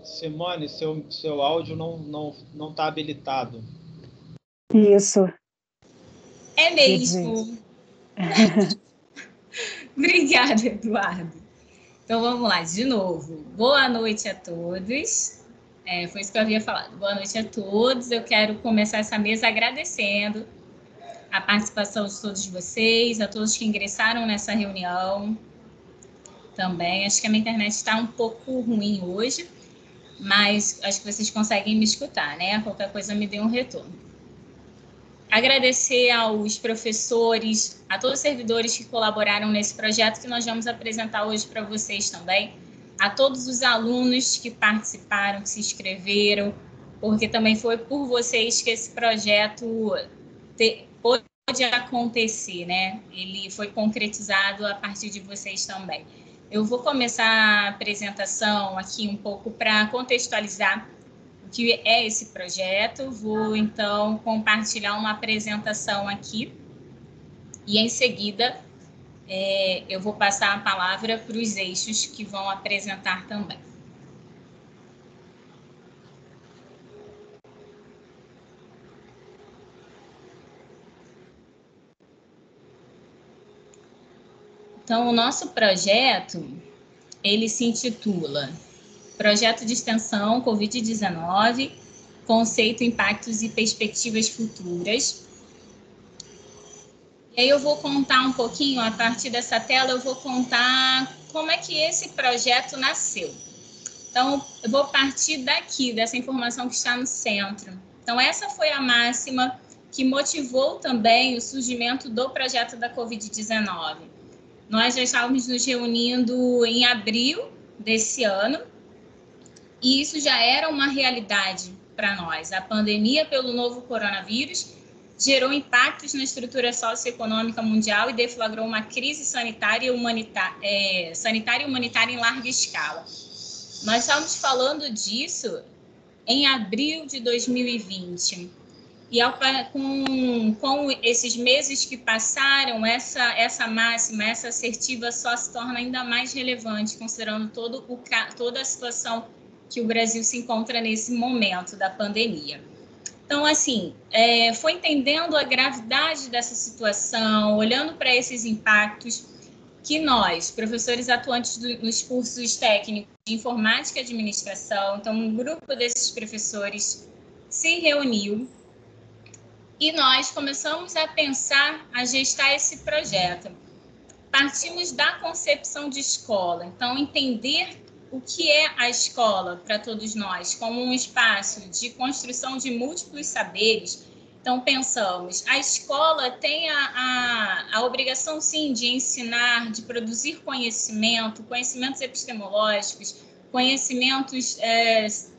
Simone, seu áudio não está habilitado. Isso. É mesmo. Obrigada, Eduardo. Então, vamos lá, de novo. Boa noite a todos. Foi isso que eu havia falado. Boa noite a todos. Eu quero começar essa mesa agradecendo a participação de todos vocês, a todos que ingressaram nessa reunião também. Acho que a minha internet está um pouco ruim hoje, mas acho que vocês conseguem me escutar, né? Qualquer coisa me dê um retorno. Agradecer aos professores, a todos os servidores que colaboraram nesse projeto que nós vamos apresentar hoje para vocês também, a todos os alunos que participaram, que se inscreveram, porque também foi por vocês que esse projeto pôde acontecer, né? Ele foi concretizado a partir de vocês também. Eu vou começar a apresentação aqui um pouco para contextualizar o que é esse projeto. Vou, então, compartilhar uma apresentação aqui e, em seguida, eu vou passar a palavra para os eixos que vão apresentar também. Então, o nosso projeto, ele se intitula Projeto de Extensão Covid-19, Conceito, Impactos e Perspectivas Futuras. E aí eu vou contar um pouquinho, a partir dessa tela, eu vou contar como é que esse projeto nasceu. Então, eu vou partir daqui, dessa informação que está no centro. Então, essa foi a máxima que motivou também o surgimento do projeto da Covid-19. Nós já estávamos nos reunindo em abril desse ano, e isso já era uma realidade para nós. A pandemia pelo novo coronavírus gerou impactos na estrutura socioeconômica mundial e deflagrou uma crise sanitária e humanitária em larga escala. Nós estávamos falando disso em abril de 2020. E com esses meses que passaram, essa máxima, essa assertiva só se torna ainda mais relevante, considerando toda a situação que o Brasil se encontra nesse momento da pandemia. Então, assim, foi entendendo a gravidade dessa situação, olhando para esses impactos, que nós, professores atuantes nos cursos técnicos de informática e administração, então um grupo desses professores se reuniu e nós começamos a pensar, a gestar esse projeto. Partimos da concepção de escola, então entender o que é a escola para todos nós, como um espaço de construção de múltiplos saberes. Então pensamos, a escola tem a obrigação sim de ensinar, de produzir conhecimentos epistemológicos, conhecimentos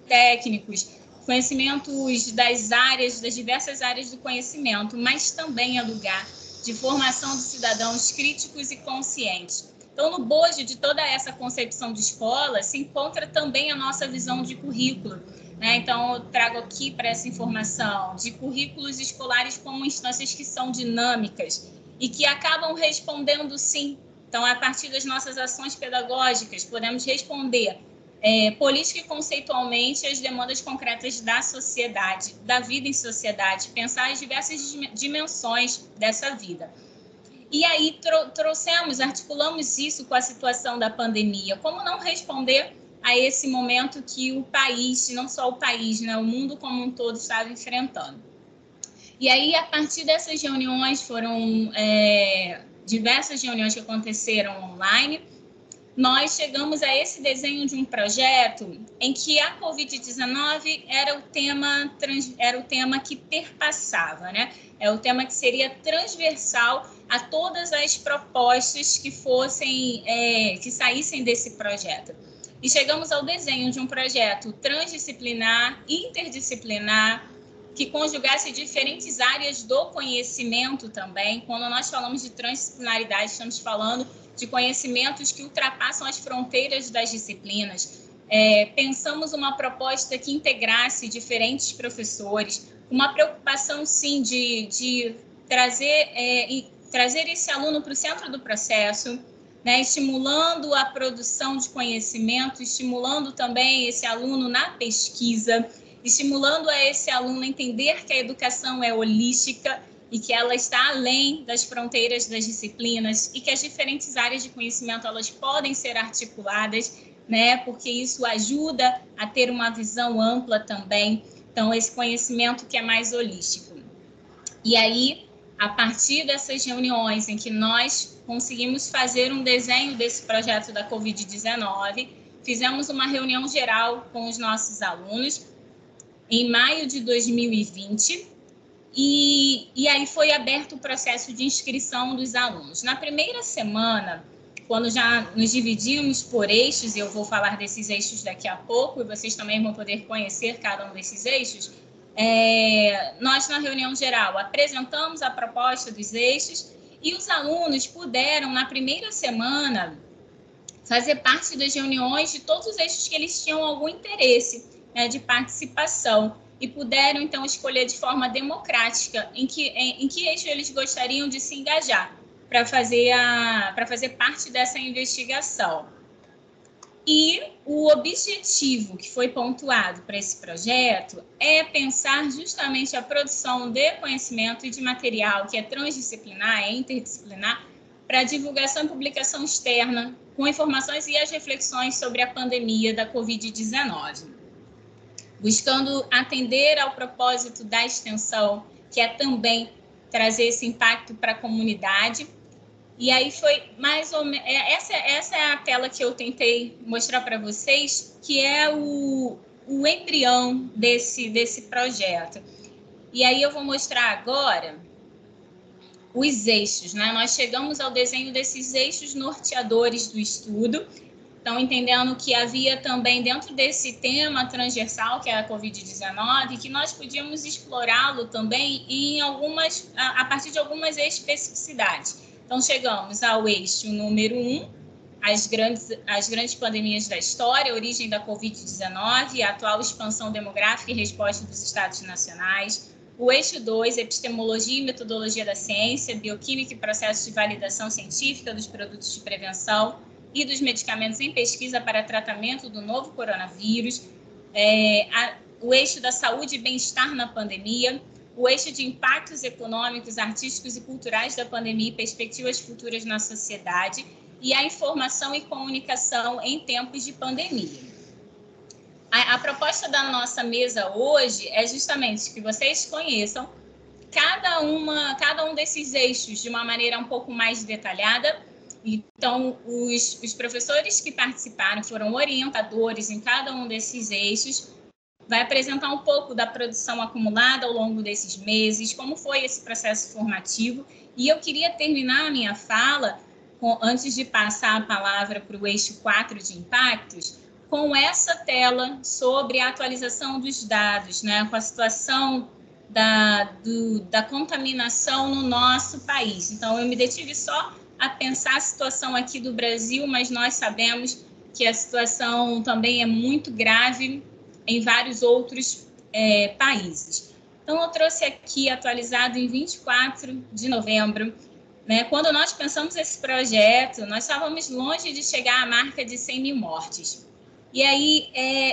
técnicos, conhecimentos das diversas áreas do conhecimento, mas também é lugar de formação de cidadãos críticos e conscientes. Então, no bojo de toda essa concepção de escola, se encontra também a nossa visão de currículo, né? Então, eu trago aqui para essa informação de currículos escolares como instâncias que são dinâmicas e que acabam respondendo sim. Então, a partir das nossas ações pedagógicas, podemos responder política e conceitualmente as demandas concretas da sociedade, da vida em sociedade, pensar as diversas dimensões dessa vida. E aí articulamos isso com a situação da pandemia. Como não responder a esse momento que o país, não só o país, né, o mundo como um todo estava enfrentando. E aí, a partir dessas reuniões, foram diversas reuniões que aconteceram online, nós chegamos a esse desenho de um projeto em que a Covid-19 era o tema que perpassava, né? É o tema que seria transversal a todas as propostas que que saíssem desse projeto. E chegamos ao desenho de um projeto transdisciplinar, interdisciplinar, que conjugasse diferentes áreas do conhecimento também. Quando nós falamos de transdisciplinaridade, estamos falando de conhecimentos que ultrapassam as fronteiras das disciplinas. Pensamos uma proposta que integrasse diferentes professores, uma preocupação, sim, de trazer esse aluno para o centro do processo, né, estimulando a produção de conhecimento, estimulando também esse aluno na pesquisa, estimulando a esse aluno a entender que a educação é holística e que ela está além das fronteiras das disciplinas e que as diferentes áreas de conhecimento elas podem ser articuladas, né, porque isso ajuda a ter uma visão ampla também. Então, esse conhecimento que é mais holístico. E aí, a partir dessas reuniões em que nós conseguimos fazer um desenho desse projeto da Covid-19, fizemos uma reunião geral com os nossos alunos em maio de 2020, e aí foi aberto o processo de inscrição dos alunos. Na primeira semana, quando já nos dividimos por eixos, e eu vou falar desses eixos daqui a pouco, e vocês também vão poder conhecer cada um desses eixos, nós, na reunião geral, apresentamos a proposta dos eixos e os alunos puderam, na primeira semana, fazer parte das reuniões de todos os eixos que eles tinham algum interesse, né, de participação, e puderam, então, escolher de forma democrática em que eixo eles gostariam de se engajar para fazer parte dessa investigação. E o objetivo que foi pontuado para esse projeto é pensar justamente a produção de conhecimento e de material que é transdisciplinar, é interdisciplinar, para divulgação e publicação externa, com informações e as reflexões sobre a pandemia da Covid-19. Buscando atender ao propósito da extensão, que é também trazer esse impacto para a comunidade. E aí foi mais ou menos... Essa é a tela que eu tentei mostrar para vocês, que é o embrião desse projeto. E aí eu vou mostrar agora os eixos, né? Nós chegamos ao desenho desses eixos norteadores do estudo. Então, entendendo que havia também dentro desse tema transversal, que é a Covid-19, que nós podíamos explorá-lo também a partir de algumas especificidades. Então, chegamos ao eixo número 1, as grandes pandemias da história, a origem da Covid-19, a atual expansão demográfica e resposta dos Estados nacionais. O eixo 2, epistemologia e metodologia da ciência, bioquímica e processos de validação científica dos produtos de prevenção e dos medicamentos em pesquisa para tratamento do novo coronavírus, o eixo da saúde e bem-estar na pandemia, o eixo de impactos econômicos, artísticos e culturais da pandemia e perspectivas futuras na sociedade, e a informação e comunicação em tempos de pandemia. A proposta da nossa mesa hoje é justamente que vocês conheçam cada um desses eixos de uma maneira um pouco mais detalhada. Então, os professores que participaram foram orientadores em cada um desses eixos, vai apresentar um pouco da produção acumulada ao longo desses meses, como foi esse processo formativo. E eu queria terminar a minha fala, antes de passar a palavra para o eixo 4 de impactos, com essa tela sobre a atualização dos dados, né, com a situação da contaminação no nosso país. Então, eu me detive só a pensar a situação aqui do Brasil, mas nós sabemos que a situação também é muito grave em vários outros países. Então, eu trouxe aqui atualizado em 24 de novembro, né, quando nós pensamos esse projeto, nós estávamos longe de chegar à marca de 100 mil mortes. E aí,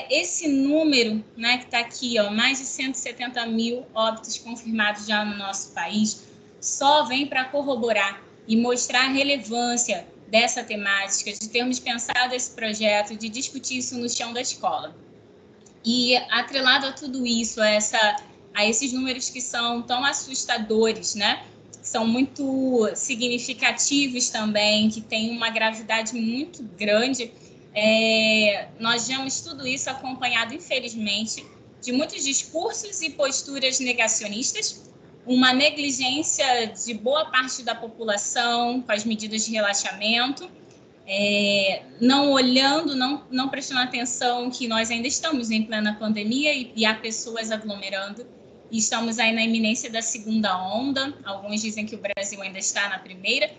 esse número, né, que está aqui, ó, mais de 170 mil óbitos confirmados já no nosso país, só vem para corroborar e mostrar a relevância dessa temática, de termos pensado esse projeto, de discutir isso no chão da escola. E atrelado a tudo isso, a esses números que são tão assustadores, né? São muito significativos também, que têm uma gravidade muito grande, nós vemos tudo isso acompanhado, infelizmente, de muitos discursos e posturas negacionistas, uma negligência de boa parte da população com as medidas de relaxamento, não olhando, não prestando atenção que nós ainda estamos em plena pandemia e há pessoas aglomerando, e estamos aí na iminência da segunda onda. Alguns dizem que o Brasil ainda está na primeira.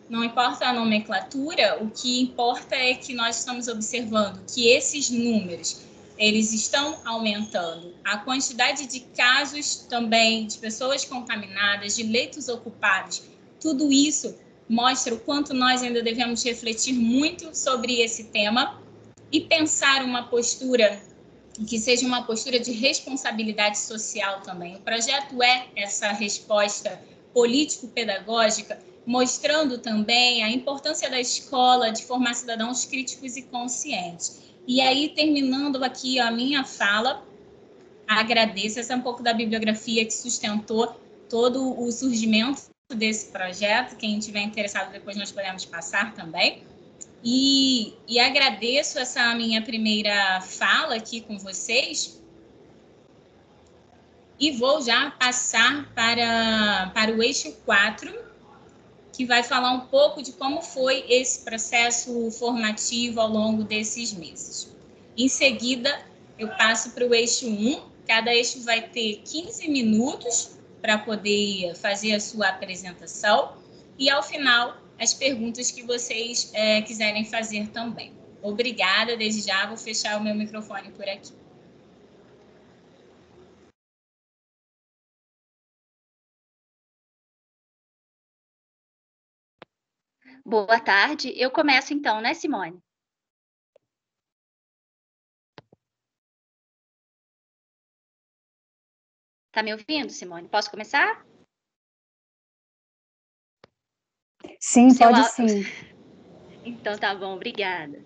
Não importa a nomenclatura, o que importa é que nós estamos observando que esses números, eles estão aumentando. A quantidade de casos também, de pessoas contaminadas, de leitos ocupados, tudo isso mostra o quanto nós ainda devemos refletir muito sobre esse tema e pensar uma postura que seja uma postura de responsabilidade social também. O projeto é essa resposta político-pedagógica, mostrando também a importância da escola de formar cidadãos críticos e conscientes. E aí, terminando aqui a minha fala, agradeço, essa é um pouco da bibliografia que sustentou todo o surgimento desse projeto. Quem estiver interessado, depois nós podemos passar também. E agradeço essa minha primeira fala aqui com vocês e vou já passar para o eixo 4, que vai falar um pouco de como foi esse processo formativo ao longo desses meses. Em seguida, eu passo para o eixo 1, cada eixo vai ter 15 minutos para poder fazer a sua apresentação e, ao final, as perguntas que vocês quiserem fazer também. Obrigada, desde já vou fechar o meu microfone por aqui. Boa tarde. Eu começo então, né, Simone? Tá me ouvindo, Simone? Posso começar? Sim, pode sim. Então tá bom, obrigada.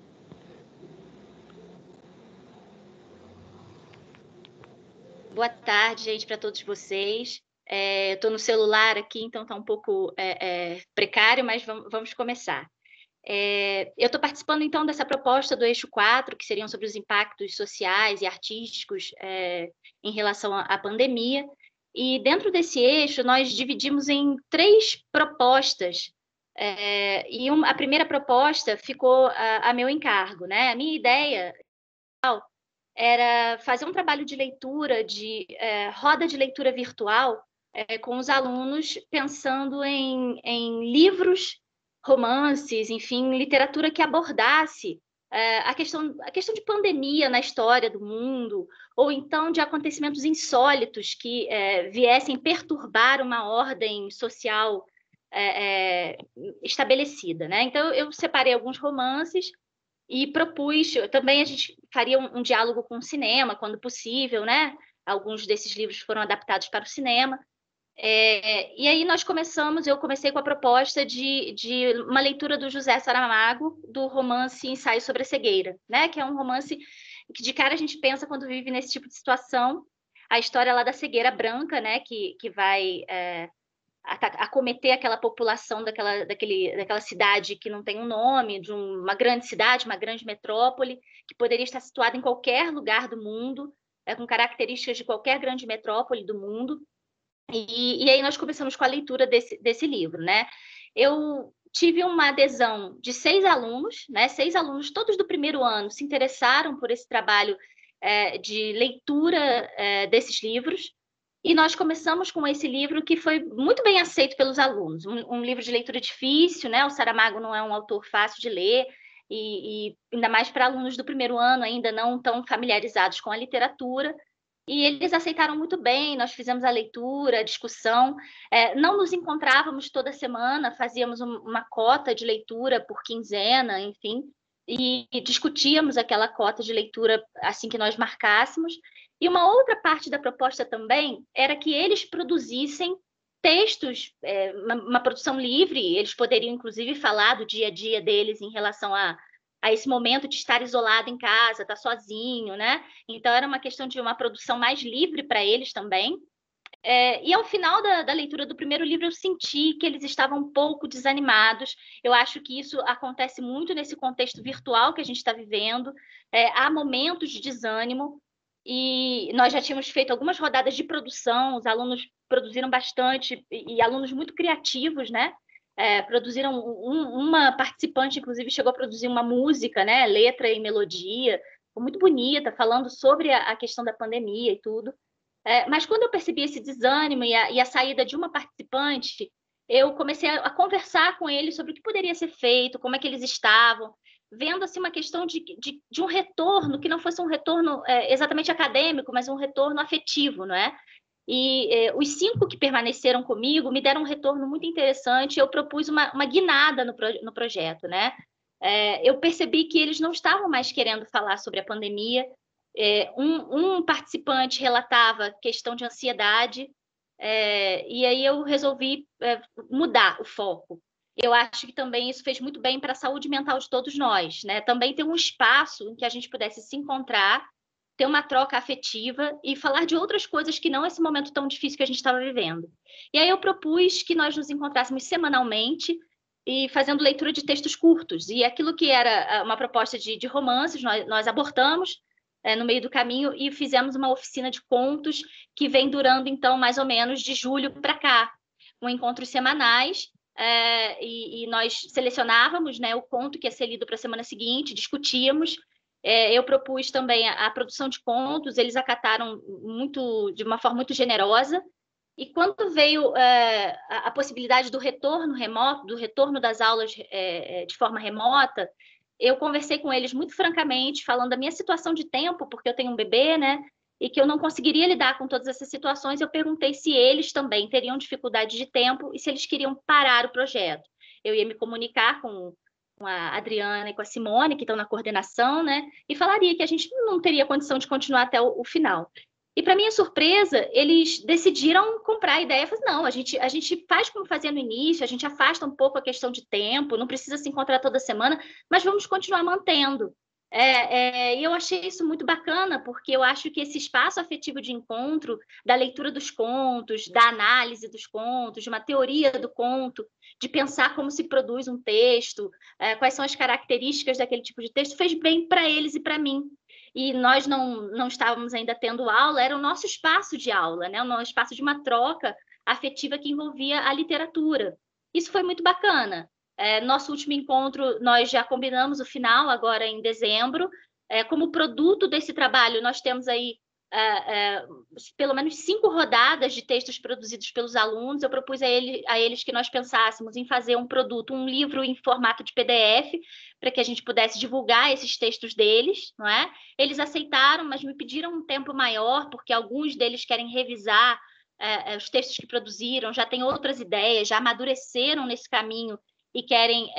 Boa tarde, gente, para todos vocês. Estou no celular aqui, então está um pouco precário, mas vamos começar. Eu estou participando, então, dessa proposta do eixo 4, que seriam sobre os impactos sociais e artísticos em relação à pandemia. E dentro desse eixo, nós dividimos em 3 propostas. E a primeira proposta ficou a meu encargo, né? A minha ideia era fazer um trabalho de leitura, de roda de leitura virtual, com os alunos, pensando em livros, romances, enfim, literatura que abordasse a questão de pandemia na história do mundo, ou então de acontecimentos insólitos que viessem perturbar uma ordem social estabelecida, né? Então, eu separei alguns romances e propus, também a gente faria um diálogo com o cinema, quando possível, né? Alguns desses livros foram adaptados para o cinema. E aí eu comecei com a proposta de uma leitura do José Saramago, do romance Ensaio sobre a Cegueira, né? Que é um romance que de cara a gente pensa quando vive nesse tipo de situação, a história lá da cegueira branca, né? Que vai acometer aquela população daquela cidade que não tem um nome, de uma grande cidade, uma grande metrópole, que poderia estar situada em qualquer lugar do mundo, com características de qualquer grande metrópole do mundo. E aí nós começamos com a leitura desse livro, né? Eu tive uma adesão de 6 alunos, né? 6 alunos, todos do primeiro ano, se interessaram por esse trabalho de leitura desses livros. E nós começamos com esse livro que foi muito bem aceito pelos alunos. Um livro de leitura difícil, né? O Saramago não é um autor fácil de ler, e ainda mais para alunos do primeiro ano, ainda não tão familiarizados com a literatura. E eles aceitaram muito bem, nós fizemos a leitura, a discussão. Não nos encontrávamos toda semana, fazíamos uma cota de leitura por quinzena, enfim, e discutíamos aquela cota de leitura assim que nós marcássemos. E uma outra parte da proposta também era que eles produzissem textos, uma produção livre, eles poderiam, inclusive, falar do dia a dia deles em relação a esse momento de estar isolado em casa, estar sozinho, né? Então, era uma questão de uma produção mais livre para eles também. E ao final da leitura do primeiro livro, eu senti que eles estavam um pouco desanimados. Eu acho que isso acontece muito nesse contexto virtual que a gente está vivendo. Há momentos de desânimo, e nós já tínhamos feito algumas rodadas de produção, os alunos produziram bastante, e alunos muito criativos, né? Produziram uma participante, inclusive, chegou a produzir uma música, né? Letra e melodia, muito bonita, falando sobre a questão da pandemia e tudo. Mas quando eu percebi esse desânimo e a saída de uma participante, eu comecei a conversar com eles sobre o que poderia ser feito, como é que eles estavam, vendo assim, uma questão de um retorno, que não fosse um retorno exatamente acadêmico, mas um retorno afetivo, não é? E os 5 que permaneceram comigo me deram um retorno muito interessante. Eu propus uma guinada no projeto, né? Eu percebi que eles não estavam mais querendo falar sobre a pandemia. Um participante relatava questão de ansiedade, e aí eu resolvi mudar o foco. Eu acho que também isso fez muito bem para a saúde mental de todos nós, né? Também ter um espaço em que a gente pudesse se encontrar, ter uma troca afetiva e falar de outras coisas que não esse momento tão difícil que a gente estava vivendo. E aí eu propus que nós nos encontrássemos semanalmente e fazendo leitura de textos curtos. E aquilo que era uma proposta de romances, nós abortamos no meio do caminho e fizemos uma oficina de contos que vem durando, então, mais ou menos de julho para cá, com encontros semanais, e nós selecionávamos, né, o conto que ia ser lido para a semana seguinte, discutíamos. Eu propus também a produção de contos, eles acataram de uma forma muito generosa. E quando veio a possibilidade do retorno remoto, do retorno das aulas de forma remota, eu conversei com eles muito francamente, falando da minha situação de tempo, porque eu tenho um bebê, né? E que eu não conseguiria lidar com todas essas situações. Eu perguntei se eles também teriam dificuldade de tempo e se eles queriam parar o projeto. Eu ia me comunicar com a Adriana e com a Simone, que estão na coordenação, né? E falaria que a gente não teria condição de continuar até o final. E, para minha surpresa, eles decidiram comprar a ideia. Falaram, não, a gente faz como fazia no início, a gente afasta um pouco a questão de tempo, não precisa se encontrar toda semana, mas vamos continuar mantendo. E eu achei isso muito bacana, porque eu acho que esse espaço afetivo de encontro, da leitura dos contos, da análise dos contos, de uma teoria do conto, de pensar como se produz um texto, quais são as características daquele tipo de texto, fez bem para eles e para mim. E nós não estávamos ainda tendo aula, era o nosso espaço de aula, né? O nosso espaço de uma troca afetiva que envolvia a literatura. Isso foi muito bacana. Nosso último encontro, nós já combinamos o final, agora em dezembro. Como produto desse trabalho, nós temos aí pelo menos 5 rodadas de textos produzidos pelos alunos. Eu propus a eles que nós pensássemos em fazer um produto, um livro em formato de PDF, para que a gente pudesse divulgar esses textos deles, não é? Eles aceitaram, mas me pediram um tempo maior, porque alguns deles querem revisar os textos que produziram, já têm outras ideias, já amadureceram nesse caminho e querem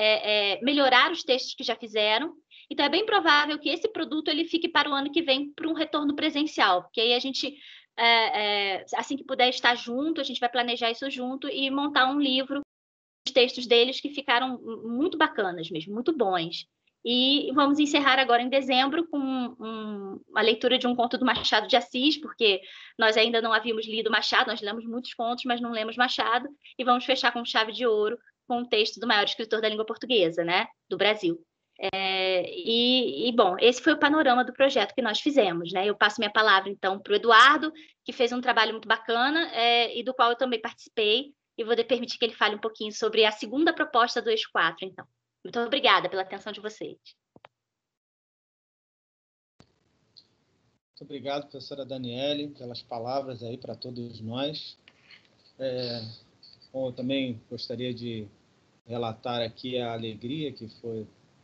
melhorar os textos que já fizeram. Então, é bem provável que esse produto ele fique para o ano que vem para um retorno presencial, porque aí a gente, assim que puder estar junto, a gente vai planejar isso junto e montar um livro, os textos deles que ficaram muito bacanas mesmo, muito bons. E vamos encerrar agora em dezembro com uma leitura de um conto do Machado de Assis, porque nós ainda não havíamos lido Machado, nós lemos muitos contos, mas não lemos Machado, e vamos fechar com chave de ouro com o texto do maior escritor da língua portuguesa, né, do Brasil. Bom, esse foi o panorama do projeto que nós fizemos, né? Eu passo minha palavra, então, para o Eduardo, que fez um trabalho muito bacana e do qual eu também participei, e vou permitir que ele fale um pouquinho sobre a segunda proposta do Eixo 4, então. Muito obrigada pela atenção de vocês. Muito obrigado, professora Daniele, pelas palavras aí para todos nós. Bom, eu também gostaria de relatar aqui a alegria que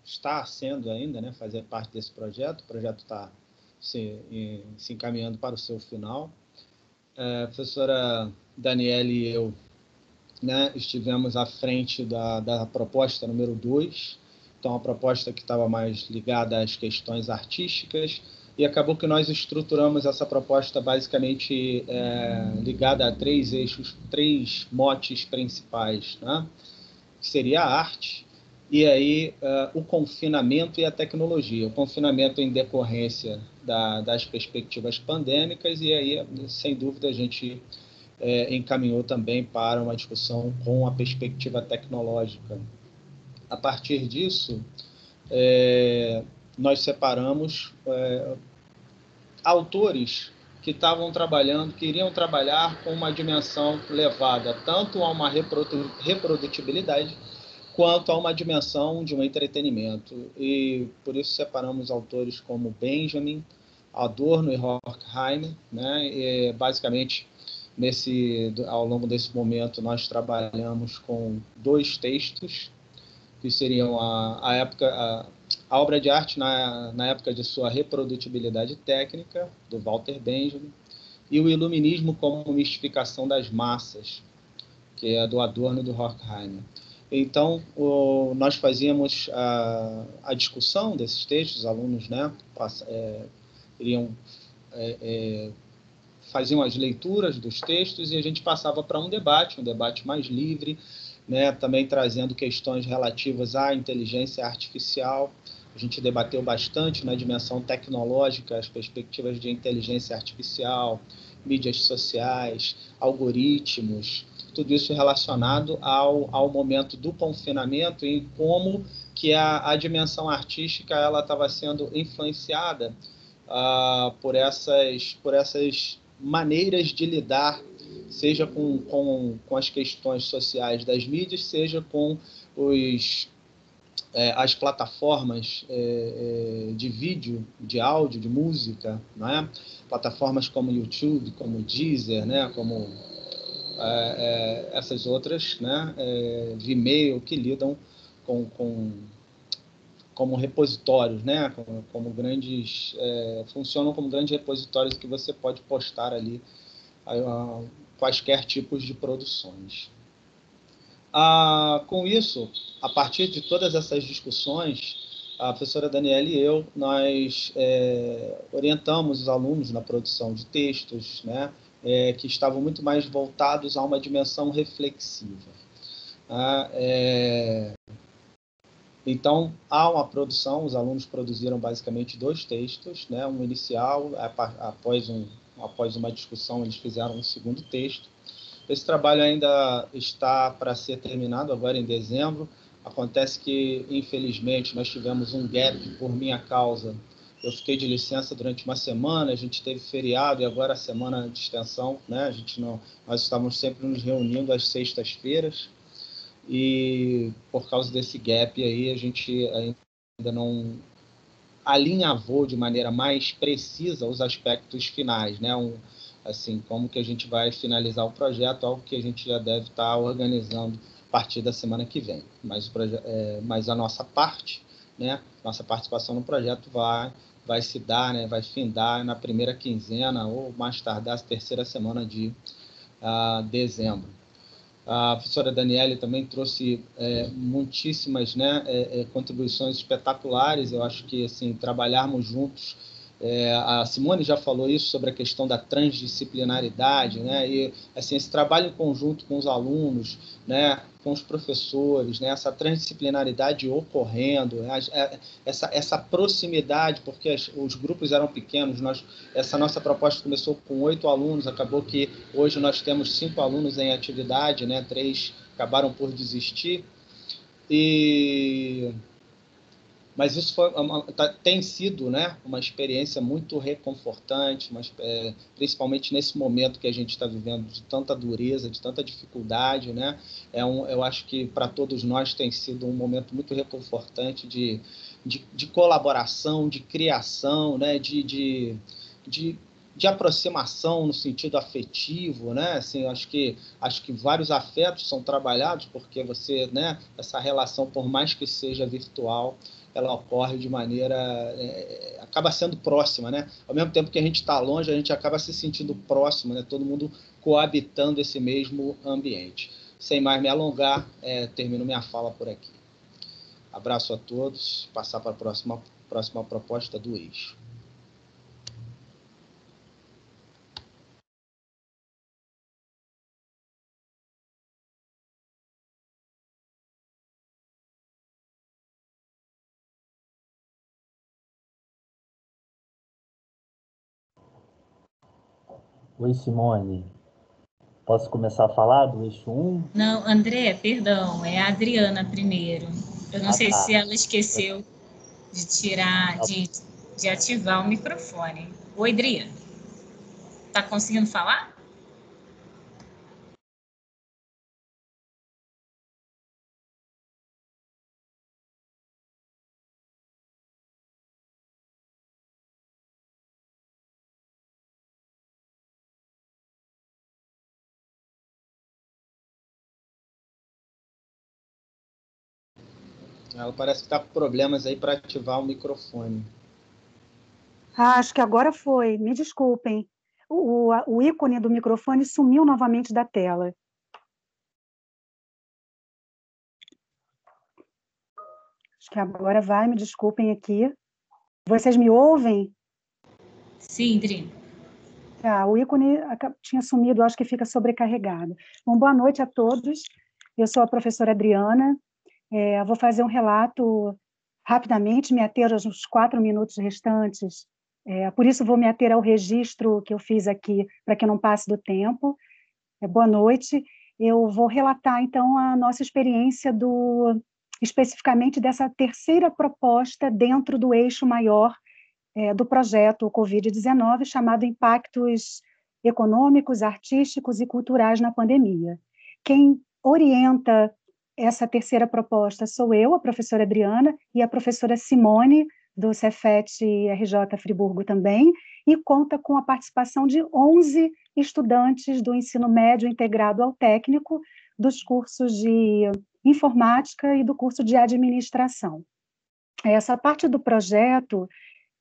está sendo ainda, né, fazer parte desse projeto. O projeto está se encaminhando para o seu final. A professora Daniele e eu, né, estivemos à frente da proposta número 2, então a proposta que estava mais ligada às questões artísticas, e acabou que nós estruturamos essa proposta basicamente ligada a 3 eixos, 3 motes principais, né, que seria a arte, e aí o confinamento e a tecnologia. O confinamento em decorrência das perspectivas pandêmicas, e aí, sem dúvida, a gente encaminhou também para uma discussão com a perspectiva tecnológica. A partir disso, nós separamos autores que estavam trabalhando, que iriam trabalhar com uma dimensão levada tanto a uma reprodutibilidade quanto a uma dimensão de um entretenimento. E por isso separamos autores como Benjamin, Adorno e Horkheimer, né? E, basicamente, ao longo desse momento, nós trabalhamos com 2 textos, que seriam a obra de arte na época de sua reprodutibilidade técnica, do Walter Benjamin, e o Iluminismo como mistificação das massas, que é do Adorno e do Horkheimer. Então, nós fazíamos a discussão desses textos, os alunos, né, faziam as leituras dos textos e a gente passava para um debate mais livre, né, também trazendo questões relativas à inteligência artificial. A gente debateu bastante na dimensão tecnológica as perspectivas de inteligência artificial, mídias sociais, algoritmos, tudo isso relacionado ao momento do confinamento e como que a dimensão artística ela estava sendo influenciada por essas maneiras de lidar, seja com as questões sociais das mídias, seja com as plataformas de vídeo, de áudio, de música, né? Plataformas como YouTube, como Deezer, né? Como essas outras, né? Vimeo, que lidam como repositórios, né? Como grandes, funcionam como grandes repositórios que você pode postar ali quaisquer tipos de produções. Com isso, a partir de todas essas discussões, a professora Daniela e eu, nós orientamos os alunos na produção de textos, né? Que estavam muito mais voltados a uma dimensão reflexiva. Então, há uma produção, os alunos produziram basicamente 2 textos, né? Um inicial, após uma discussão, eles fizeram um segundo texto. Esse trabalho ainda está para ser terminado agora em dezembro. Acontece que, infelizmente, nós tivemos um gap por minha causa. Eu fiquei de licença durante uma semana, a gente teve feriado e agora a semana de extensão, né? Nós estávamos sempre nos reunindo às sextas-feiras e por causa desse gap aí a gente ainda não alinhavou de maneira mais precisa os aspectos finais, né? Assim, como que a gente vai finalizar o projeto, algo que a gente já deve estar organizando a partir da semana que vem. Mas a nossa parte, né? Nossa participação no projeto vai se dar, né? Vai findar na primeira quinzena ou mais tardar, terceira semana de dezembro. A professora Daniele também trouxe muitíssimas, né, contribuições espetaculares. Eu acho que assim, trabalharmos juntos, a Simone já falou isso sobre a questão da transdisciplinaridade, né, e assim, esse trabalho em conjunto com os alunos, né, com os professores, né, essa transdisciplinaridade ocorrendo, né, essa proximidade, porque os grupos eram pequenos. Essa nossa proposta começou com 8 alunos, acabou que hoje nós temos 5 alunos em atividade, né, 3 acabaram por desistir, mas isso tem sido, né, uma experiência muito reconfortante, principalmente nesse momento que a gente está vivendo de tanta dureza, de tanta dificuldade, né? Eu acho que para todos nós tem sido um momento muito reconfortante de colaboração, de criação, né? de aproximação no sentido afetivo, né? Assim, acho que vários afetos são trabalhados porque você, né? Essa relação, por mais que seja virtual, ela ocorre de maneira, acaba sendo próxima, né? Ao mesmo tempo que a gente está longe, a gente acaba se sentindo próximo, né? Todo mundo coabitando esse mesmo ambiente. Sem mais me alongar, termino minha fala por aqui. Abraço a todos. Passar para a próxima proposta do Eixo. Oi, Simone. Posso começar a falar do eixo 1? Não, André, perdão, é a Adriana primeiro. Eu não sei se ela esqueceu de tirar, de ativar o microfone. Oi, Adriana. Tá conseguindo falar? Ela parece que está com problemas aí para ativar o microfone. Acho que agora foi. Me desculpem. o ícone do microfone sumiu novamente da tela. Acho que agora vai, me desculpem aqui. Vocês me ouvem? Sim, Dri. Tá, o ícone tinha sumido, acho que fica sobrecarregado. Bom, boa noite a todos. Eu sou a professora Adriana. Vou fazer um relato rapidamente, me ater aos 4 minutos restantes. Por isso, vou me ater ao registro que eu fiz aqui, para que não passe do tempo. Boa noite. Eu vou relatar, então, a nossa experiência especificamente dessa terceira proposta dentro do eixo maior do projeto Covid-19, chamado Impactos Econômicos, Artísticos e Culturais na Pandemia. Quem orienta essa terceira proposta sou eu, a professora Adriana, e a professora Simone, do Cefet RJ Friburgo também, e conta com a participação de 11 estudantes do ensino médio integrado ao técnico, dos cursos de informática e do curso de administração. Essa parte do projeto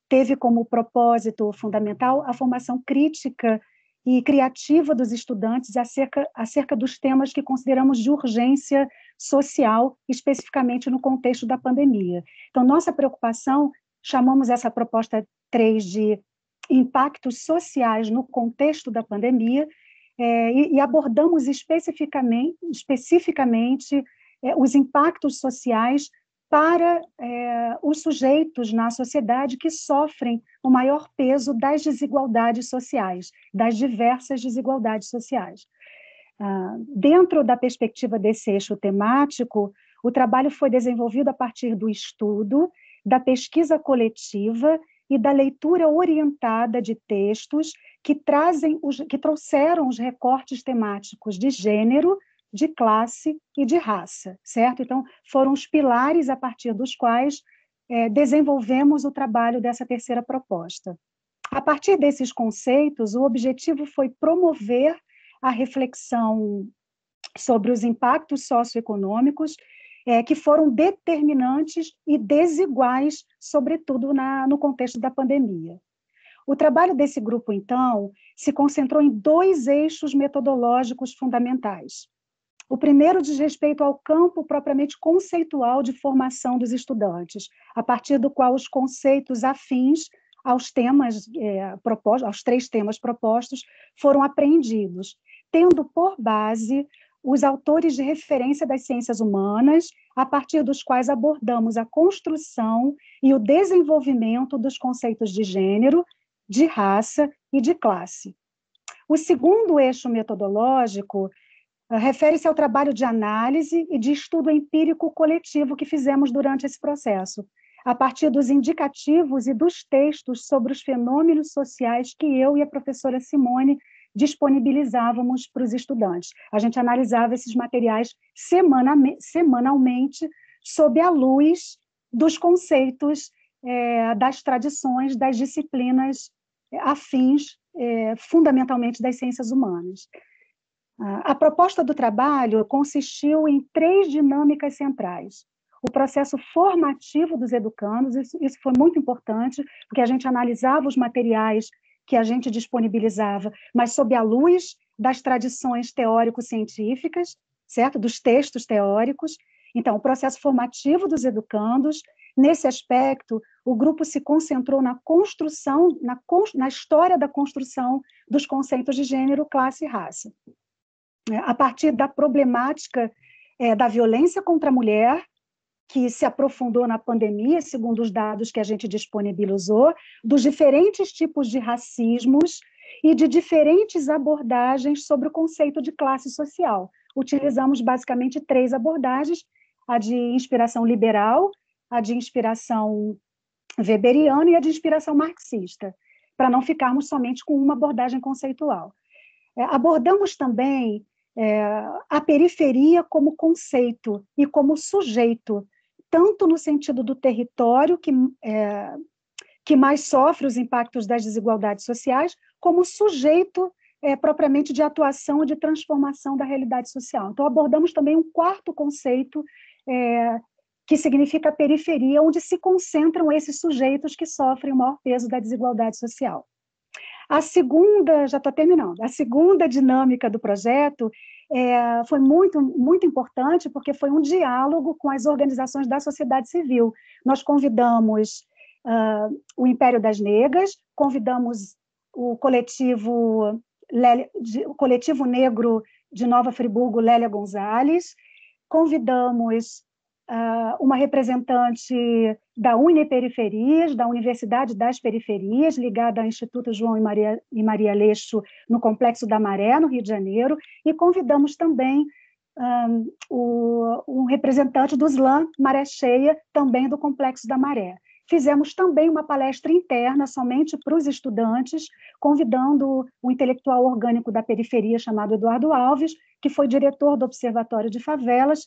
teve como propósito fundamental a formação crítica e criativa dos estudantes acerca dos temas que consideramos de urgência social, especificamente no contexto da pandemia. Então, nossa preocupação, chamamos essa proposta 3 de impactos sociais no contexto da pandemia, e abordamos especificamente os impactos sociais para os sujeitos na sociedade que sofrem o maior peso das desigualdades sociais, das diversas desigualdades sociais. Dentro da perspectiva desse eixo temático, o trabalho foi desenvolvido a partir do estudo, da pesquisa coletiva e da leitura orientada de textos que trouxeram os recortes temáticos de gênero, de classe e de raça, certo? Então, foram os pilares a partir dos quais desenvolvemos o trabalho dessa terceira proposta. A partir desses conceitos, o objetivo foi promover a reflexão sobre os impactos socioeconômicos que foram determinantes e desiguais, sobretudo no contexto da pandemia. O trabalho desse grupo, então, se concentrou em 2 eixos metodológicos fundamentais. O primeiro diz respeito ao campo propriamente conceitual de formação dos estudantes, a partir do qual os conceitos afins aos temas propostos, aos 3 temas propostos, foram apreendidos, tendo por base os autores de referência das ciências humanas, a partir dos quais abordamos a construção e o desenvolvimento dos conceitos de gênero, de raça e de classe. O segundo eixo metodológico refere-se ao trabalho de análise e de estudo empírico coletivo que fizemos durante esse processo, a partir dos indicativos e dos textos sobre os fenômenos sociais que eu e a professora Simone disponibilizávamos para os estudantes. A gente analisava esses materiais semanalmente sob a luz dos conceitos, das tradições, das disciplinas afins, fundamentalmente das ciências humanas. A proposta do trabalho consistiu em 3 dinâmicas centrais. O processo formativo dos educandos, isso foi muito importante, porque a gente analisava os materiais que a gente disponibilizava, mas sob a luz das tradições teórico-científicas, certo? Dos textos teóricos. Então, o processo formativo dos educandos, nesse aspecto, o grupo se concentrou na construção, na história da construção dos conceitos de gênero, classe e raça. A partir da problemática da violência contra a mulher, que se aprofundou na pandemia, segundo os dados que a gente disponibilizou, dos diferentes tipos de racismos e de diferentes abordagens sobre o conceito de classe social. Utilizamos basicamente 3 abordagens, a de inspiração liberal, a de inspiração weberiana e a de inspiração marxista, para não ficarmos somente com uma abordagem conceitual. Abordamos também a periferia como conceito e como sujeito, tanto no sentido do território, que mais sofre os impactos das desigualdades sociais, como sujeito propriamente de atuação e de transformação da realidade social. Então, abordamos também um 4º conceito, que significa a periferia, onde se concentram esses sujeitos que sofrem o maior peso da desigualdade social. A segunda, já estou terminando, a segunda dinâmica do projeto foi muito, muito importante, porque foi um diálogo com as organizações da sociedade civil. Nós convidamos o Império das Negras, convidamos o coletivo negro de Nova Friburgo, Lélia Gonzalez, convidamos uma representante da Uniperiferias, da Universidade das Periferias, ligada ao Instituto João e Maria Aleixo, no Complexo da Maré, no Rio de Janeiro, e convidamos também um representante do SLAM Maré Cheia, também do Complexo da Maré. Fizemos também uma palestra interna, somente para os estudantes, convidando o intelectual orgânico da periferia, chamado Eduardo Alves, que foi diretor do Observatório de Favelas,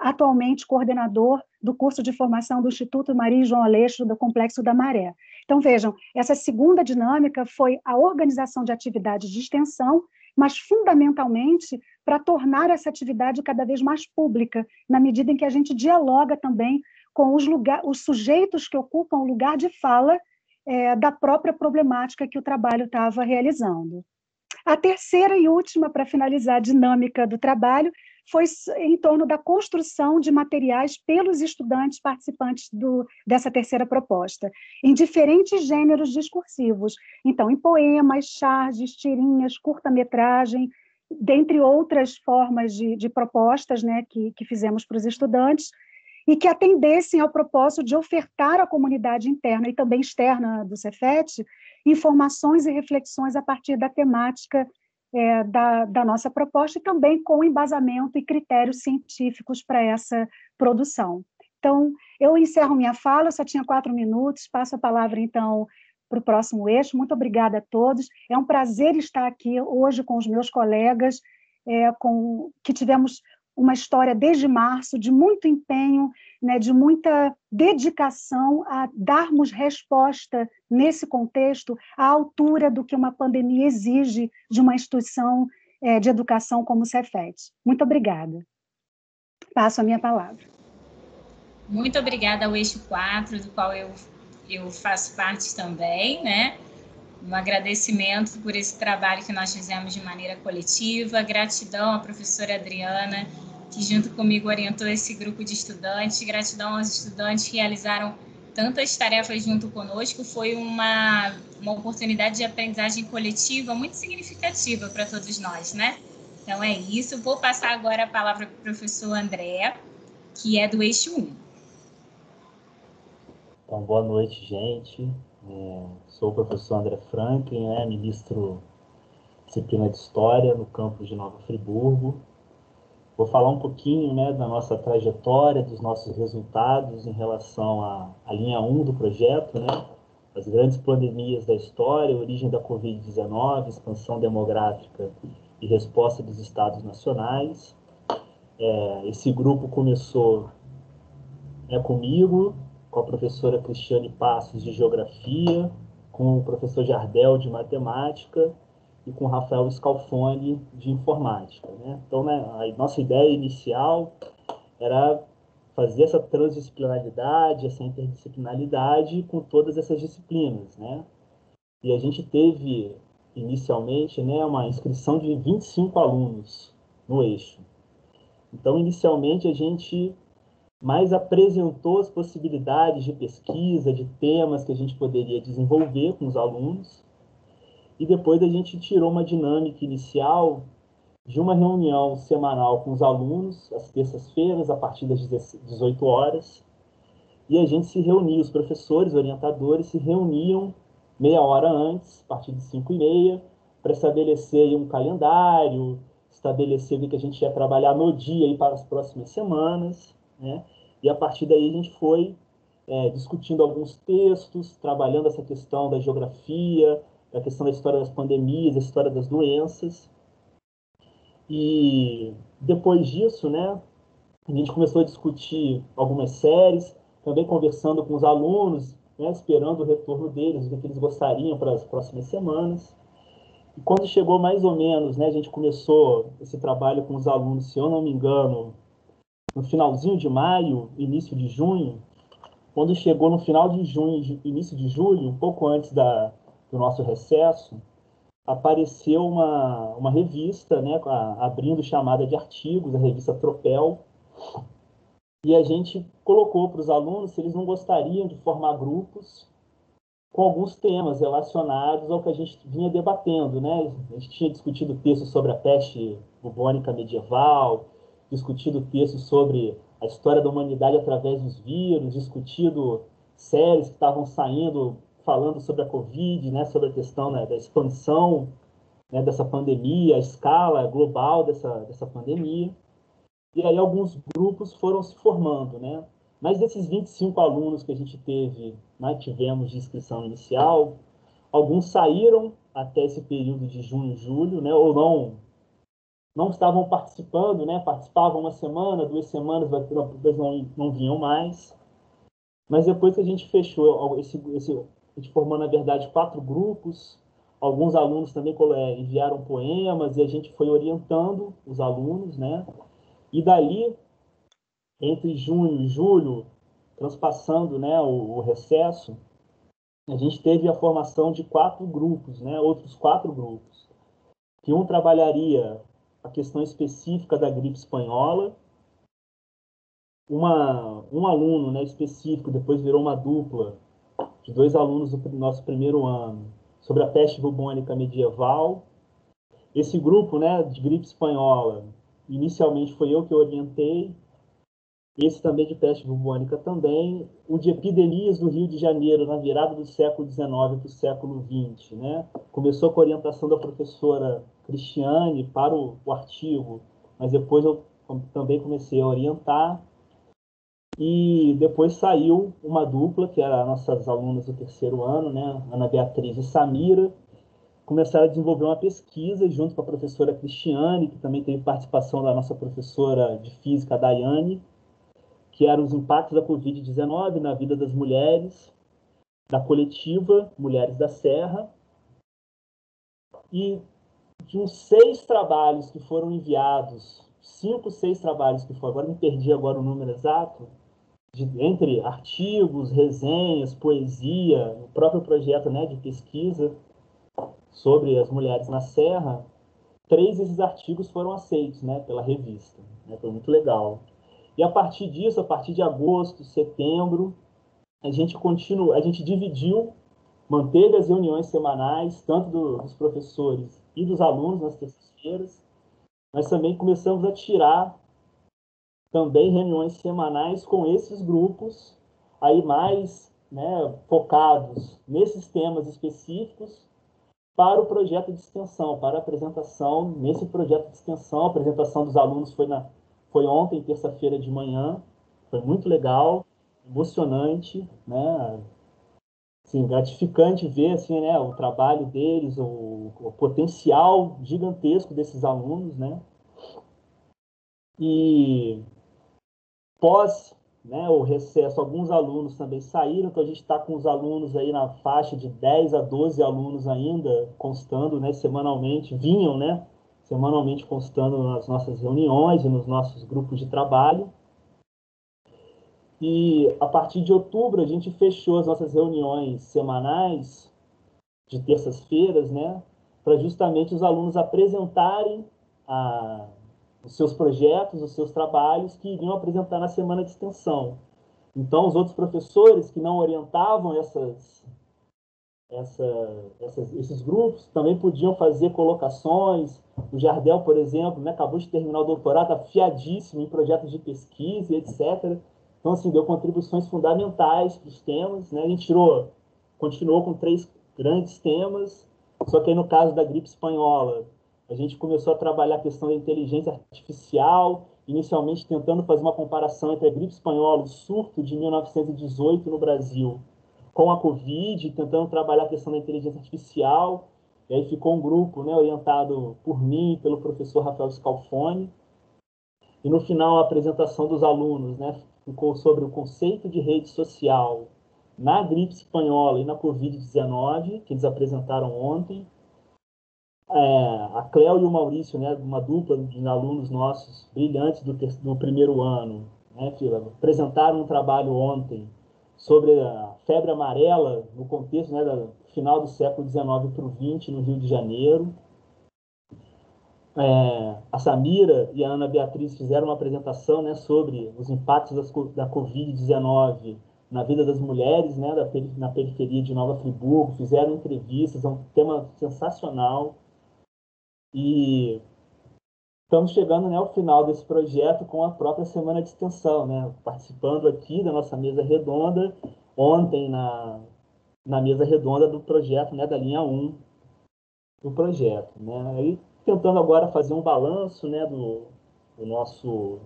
atualmente coordenador do curso de formação do Instituto Maria e João Aleixo, do Complexo da Maré. Então, vejam, essa segunda dinâmica foi a organização de atividades de extensão, mas, fundamentalmente, para tornar essa atividade cada vez mais pública, na medida em que a gente dialoga também com os sujeitos que ocupam o lugar de fala da própria problemática que o trabalho estava realizando. A terceira e última, para finalizar a dinâmica do trabalho, foi em torno da construção de materiais pelos estudantes participantes dessa terceira proposta, em diferentes gêneros discursivos. Então, em poemas, charges, tirinhas, curta-metragem, dentre outras formas de propostas, né, que fizemos para os estudantes, e que atendessem ao propósito de ofertar à comunidade interna e também externa do Cefet informações e reflexões a partir da temática da nossa proposta e também com embasamento e critérios científicos para essa produção. Então, eu encerro minha fala, eu só tinha 4 minutos, passo a palavra, então, para o próximo eixo. Muito obrigada a todos. É um prazer estar aqui hoje com os meus colegas, que tivemos uma história desde março de muito empenho, né, de muita dedicação a darmos resposta nesse contexto à altura do que uma pandemia exige de uma instituição de educação como o Cefet. Muito obrigada. Passo a minha palavra. Muito obrigada ao Eixo 4, do qual eu faço parte também, né? Um agradecimento por esse trabalho que nós fizemos de maneira coletiva, gratidão à professora Adriana, que junto comigo orientou esse grupo de estudantes, gratidão aos estudantes que realizaram tantas tarefas junto conosco, foi uma oportunidade de aprendizagem coletiva muito significativa para todos nós, né? Então é isso, vou passar agora a palavra para o professor André, que é do Eixo 1. Então, boa noite, gente. Sou o professor André Franklin, ministro de disciplina de História no campus de Nova Friburgo. Vou falar um pouquinho, da nossa trajetória, dos nossos resultados em relação à linha 1 do projeto, as grandes pandemias da história, origem da Covid-19, expansão demográfica e resposta dos estados nacionais. Esse grupo começou comigo, com a professora Cristiane Passos, de Geografia, com o professor Jardel, de Matemática, e com o Rafael Scalfone, de Informática. Então, a nossa ideia inicial era fazer essa transdisciplinaridade, essa interdisciplinaridade com todas essas disciplinas. E a gente teve, inicialmente, uma inscrição de 25 alunos no eixo. Então, inicialmente, a gente mais apresentou as possibilidades de pesquisa, de temas que a gente poderia desenvolver com os alunos, e depois a gente tirou uma dinâmica inicial de uma reunião semanal com os alunos, às terças-feiras, a partir das 18 horas, e a gente se reunia, os professores, orientadores, se reuniam meia hora antes, a partir de 5h30, para estabelecer um calendário, estabelecer o que a gente ia trabalhar no dia e para as próximas semanas, E a partir daí a gente foi discutindo alguns textos, trabalhando essa questão da geografia, a questão da história das pandemias, a história das doenças. E depois disso, a gente começou a discutir algumas séries, também conversando com os alunos, esperando o retorno deles, o que eles gostariam para as próximas semanas. E quando chegou mais ou menos, a gente começou esse trabalho com os alunos, se eu não me engano, no finalzinho de maio, início de junho. Quando chegou no final de junho, início de julho, um pouco antes do nosso recesso, apareceu uma revista, né, abrindo chamada de artigos, a revista Tropel, e a gente colocou para os alunos se eles não gostariam de formar grupos com alguns temas relacionados ao que a gente vinha debatendo, né? A gente tinha discutido textos sobre a peste bubônica medieval, discutido textos sobre a história da humanidade através dos vírus, discutido séries que estavam saindo falando sobre a Covid, né? Sobre a questão, né, da expansão, né, dessa pandemia, a escala global dessa pandemia. E aí alguns grupos foram se formando, né? Mas desses 25 alunos que a gente teve, né, tivemos de inscrição inicial, alguns saíram até esse período de junho e julho, né, ou não estavam participando, né, participavam uma semana, 2 semanas, depois não vinham mais. Mas depois que a gente fechou, a gente formou, na verdade, 4 grupos, alguns alunos também enviaram poemas e a gente foi orientando os alunos, né? E daí, entre junho e julho, transpassando, né, o recesso, a gente teve a formação de 4 grupos, né, outros 4 grupos, que um trabalharia a questão específica da gripe espanhola, um aluno, né, específico, depois virou uma dupla de 2 alunos do nosso primeiro ano, sobre a peste bubônica medieval. Esse grupo, né, de gripe espanhola, inicialmente foi eu que orientei, esse também de peste bubônica também, o de epidemias do Rio de Janeiro, na virada do século XIX para o século XX. Né? Começou com a orientação da professora Cristiane para o artigo, mas depois eu também comecei a orientar, e depois saiu uma dupla, que era nossas alunas do terceiro ano, né? Ana Beatriz e Samira, começaram a desenvolver uma pesquisa junto com a professora Cristiane, que também teve participação da nossa professora de física, Daiane, que eram os impactos da Covid-19 na vida das mulheres, da coletiva Mulheres da Serra, e de uns 6 trabalhos que foram enviados, 5, 6 trabalhos que foram, agora me perdi agora o número exato, entre artigos, resenhas, poesia, o próprio projeto, né, de pesquisa sobre as mulheres na Serra, 3 desses artigos foram aceitos, né, pela revista. Né, foi muito legal. E a partir disso, a partir de agosto, setembro, a gente dividiu, manteve as reuniões semanais, tanto dos professores e dos alunos nas terças-feiras, mas também começamos a tirar também reuniões semanais com esses grupos, aí mais, né, focados nesses temas específicos, para o projeto de extensão, para a apresentação nesse projeto de extensão. A apresentação dos alunos foi ontem, terça-feira de manhã, foi muito legal, emocionante, né? Assim, gratificante ver assim, né, o trabalho deles, o potencial gigantesco desses alunos, né? E pós, né, o recesso, alguns alunos também saíram, então a gente está com os alunos aí na faixa de 10 a 12 alunos ainda constando, né, semanalmente, vinham, né, semanalmente constando nas nossas reuniões e nos nossos grupos de trabalho. E a partir de outubro a gente fechou as nossas reuniões semanais de terças-feiras, né, para justamente os alunos apresentarem os seus projetos, os seus trabalhos que iriam apresentar na semana de extensão. Então, os outros professores que não orientavam esses grupos também podiam fazer colocações. O Jardel, por exemplo, né, acabou de terminar o doutorado, está afiadíssimo em projetos de pesquisa, etc. Então, assim, deu contribuições fundamentais para os temas. Né? A gente continuou com 3 grandes temas, só que aí no caso da gripe espanhola, a gente começou a trabalhar a questão da inteligência artificial, inicialmente tentando fazer uma comparação entre a gripe espanhola, o surto de 1918 no Brasil, com a Covid, tentando trabalhar a questão da inteligência artificial. E aí ficou um grupo, né, orientado por mim e pelo professor Rafael Scalfoni. E no final, a apresentação dos alunos, né, ficou sobre o conceito de rede social na gripe espanhola e na Covid-19, que eles apresentaram ontem. A Cléo e o Maurício, né, uma dupla de alunos nossos brilhantes do primeiro ano, né, apresentaram um trabalho ontem sobre a febre amarela no contexto, né, do final do século XIX para o XX no Rio de Janeiro. A Samira e a Ana Beatriz fizeram uma apresentação, né, sobre os impactos da Covid-19 na vida das mulheres, né, na periferia de Nova Friburgo, fizeram entrevistas, é um tema sensacional. E estamos chegando, né, ao final desse projeto com a própria Semana de Extensão, né, participando aqui da nossa mesa redonda, ontem na mesa redonda do projeto, né, da linha 1 do projeto, né, e tentando agora fazer um balanço, né, do nosso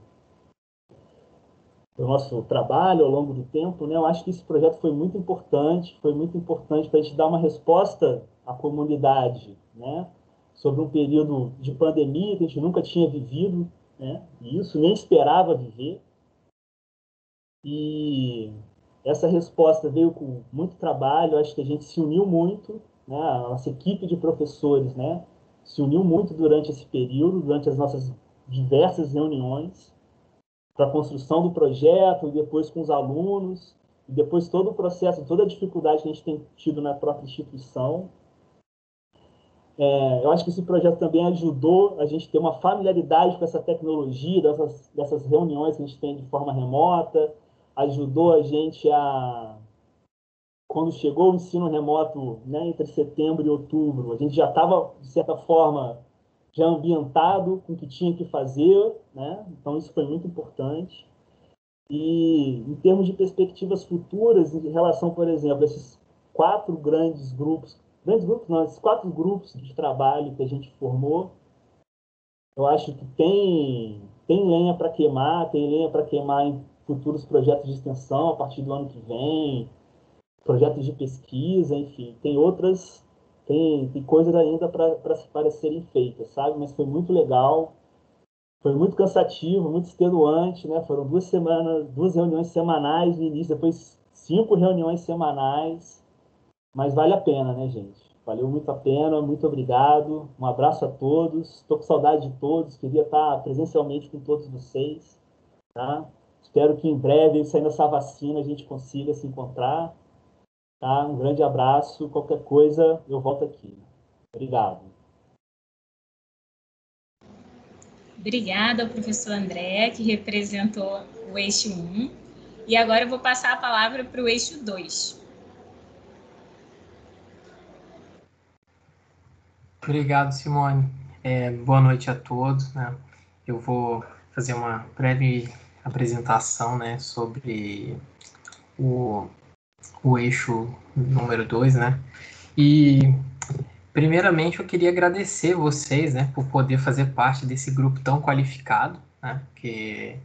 trabalho ao longo do tempo, né, eu acho que esse projeto foi muito importante para a gente dar uma resposta à comunidade, né, sobre um período de pandemia que a gente nunca tinha vivido, né, e isso nem esperava viver. E essa resposta veio com muito trabalho, acho que a gente se uniu muito, né, a nossa equipe de professores, né, se uniu muito durante esse período, durante as nossas diversas reuniões, para a construção do projeto, e depois com os alunos, e depois todo o processo, toda a dificuldade que a gente tem tido na própria instituição. Eu acho que esse projeto também ajudou a gente ter uma familiaridade com essa tecnologia, dessas reuniões que a gente tem de forma remota, ajudou a gente a... Quando chegou o ensino remoto, né, entre setembro e outubro, a gente já estava, de certa forma, já ambientado com o que tinha que fazer, né? Então isso foi muito importante. E em termos de perspectivas futuras, em relação, por exemplo, a esses 4 grandes grupos não, esses 4 grupos de trabalho que a gente formou, eu acho que tem lenha para queimar, em futuros projetos de extensão a partir do ano que vem, projetos de pesquisa, enfim, tem coisas ainda para serem feitas, sabe? Mas foi muito legal, foi muito cansativo, muito extenuante, né? Foram 2 reuniões semanais no início, depois 5 reuniões semanais, mas vale a pena, né, gente? Valeu muito a pena, muito obrigado, um abraço a todos, estou com saudade de todos, queria estar presencialmente com todos vocês, tá? Espero que em breve, saindo essa vacina, a gente consiga se encontrar. Tá? Um grande abraço. Qualquer coisa, eu volto aqui. Obrigado. Obrigada ao professor André, que representou o eixo 1. E agora eu vou passar a palavra para o eixo 2. Obrigado, Simone. Boa noite a todos, né? Eu vou fazer uma breve apresentação, né, sobre o eixo número 2, né? E, primeiramente, eu queria agradecer vocês, né, por poder fazer parte desse grupo tão qualificado, né, que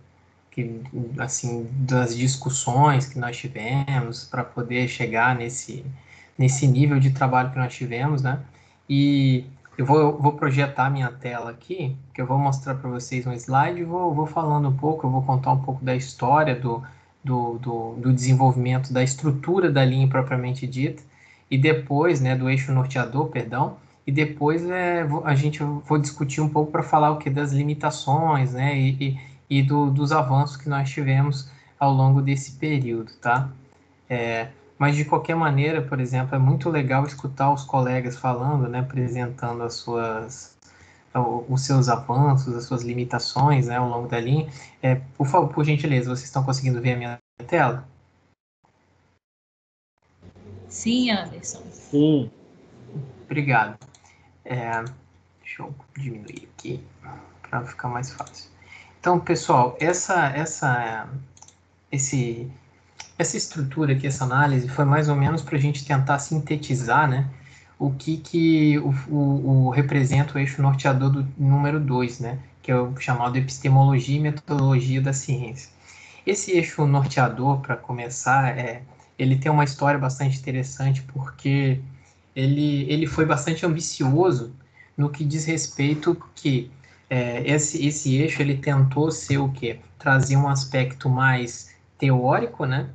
assim, das discussões que nós tivemos para poder chegar nesse nível de trabalho que nós tivemos, né? E eu vou projetar minha tela aqui, que eu vou mostrar para vocês um slide e vou falando um pouco, eu vou contar um pouco da história do desenvolvimento da estrutura da linha propriamente dita, e depois, né, do eixo norteador, perdão, e depois vou discutir um pouco para falar o que das limitações, né, e dos avanços que nós tivemos ao longo desse período, tá? Mas, de qualquer maneira, por exemplo, é muito legal escutar os colegas falando, né, apresentando os seus avanços, as suas limitações, né, ao longo da linha. Por favor, por gentileza, vocês estão conseguindo ver a minha tela? Sim, Anderson. Sim. Obrigado. Deixa eu diminuir aqui para ficar mais fácil. Então, pessoal, essa estrutura aqui, essa análise, foi mais ou menos para a gente tentar sintetizar, né, o que representa o eixo norteador do número 2, né, que é o chamado epistemologia e metodologia da ciência. Esse eixo norteador, para começar, ele tem uma história bastante interessante, porque ele foi bastante ambicioso no que diz respeito que esse eixo ele tentou ser o quê? Trazer um aspecto mais teórico, né?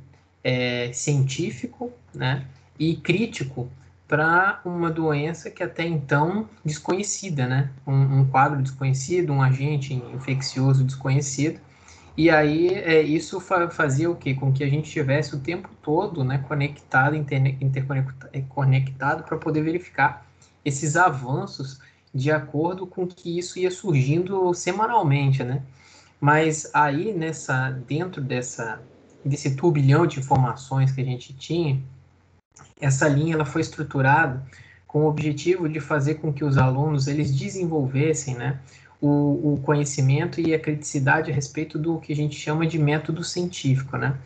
Científico, né? E crítico para uma doença que até então desconhecida, né? Um quadro desconhecido, um agente infeccioso desconhecido. E aí isso fazia o quê? Com que a gente estivesse o tempo todo, né, conectado, interconectado, para poder verificar esses avanços de acordo com que isso ia surgindo semanalmente, né? Mas aí, dentro desse turbilhão de informações que a gente tinha, essa linha ela foi estruturada com o objetivo de fazer com que os alunos eles desenvolvessem, né, o conhecimento e a criticidade a respeito do que a gente chama de método científico, né?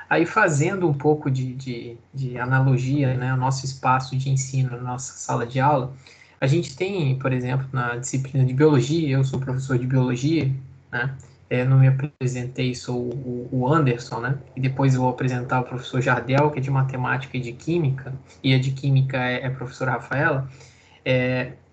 Aí, fazendo um pouco de analogia, né, o nosso espaço de ensino, a nossa sala de aula, a gente tem, por exemplo, na disciplina de biologia, eu sou professor de biologia, né? Não me apresentei, sou o Anderson, né? E depois eu vou apresentar o professor Jardel, que é de matemática e de química, e a de química é a professora Rafaela.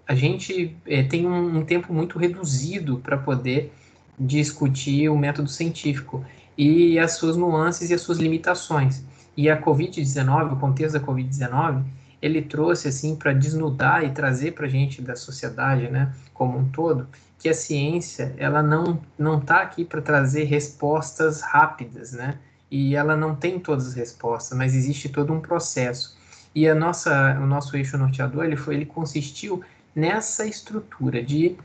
A gente tem um tempo muito reduzido para poder discutir o método científico e as suas nuances e as suas limitações. E a Covid-19, o contexto da Covid-19, ele trouxe assim para desnudar e trazer para a gente da sociedade, né, como um todo, que a ciência ela não está aqui para trazer respostas rápidas, né? E ela não tem todas as respostas, mas existe todo um processo. E o nosso eixo norteador ele consistiu nessa estrutura de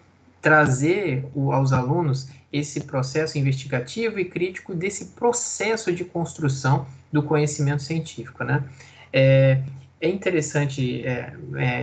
trazer aos alunos esse processo investigativo e crítico desse processo de construção do conhecimento científico, né? É interessante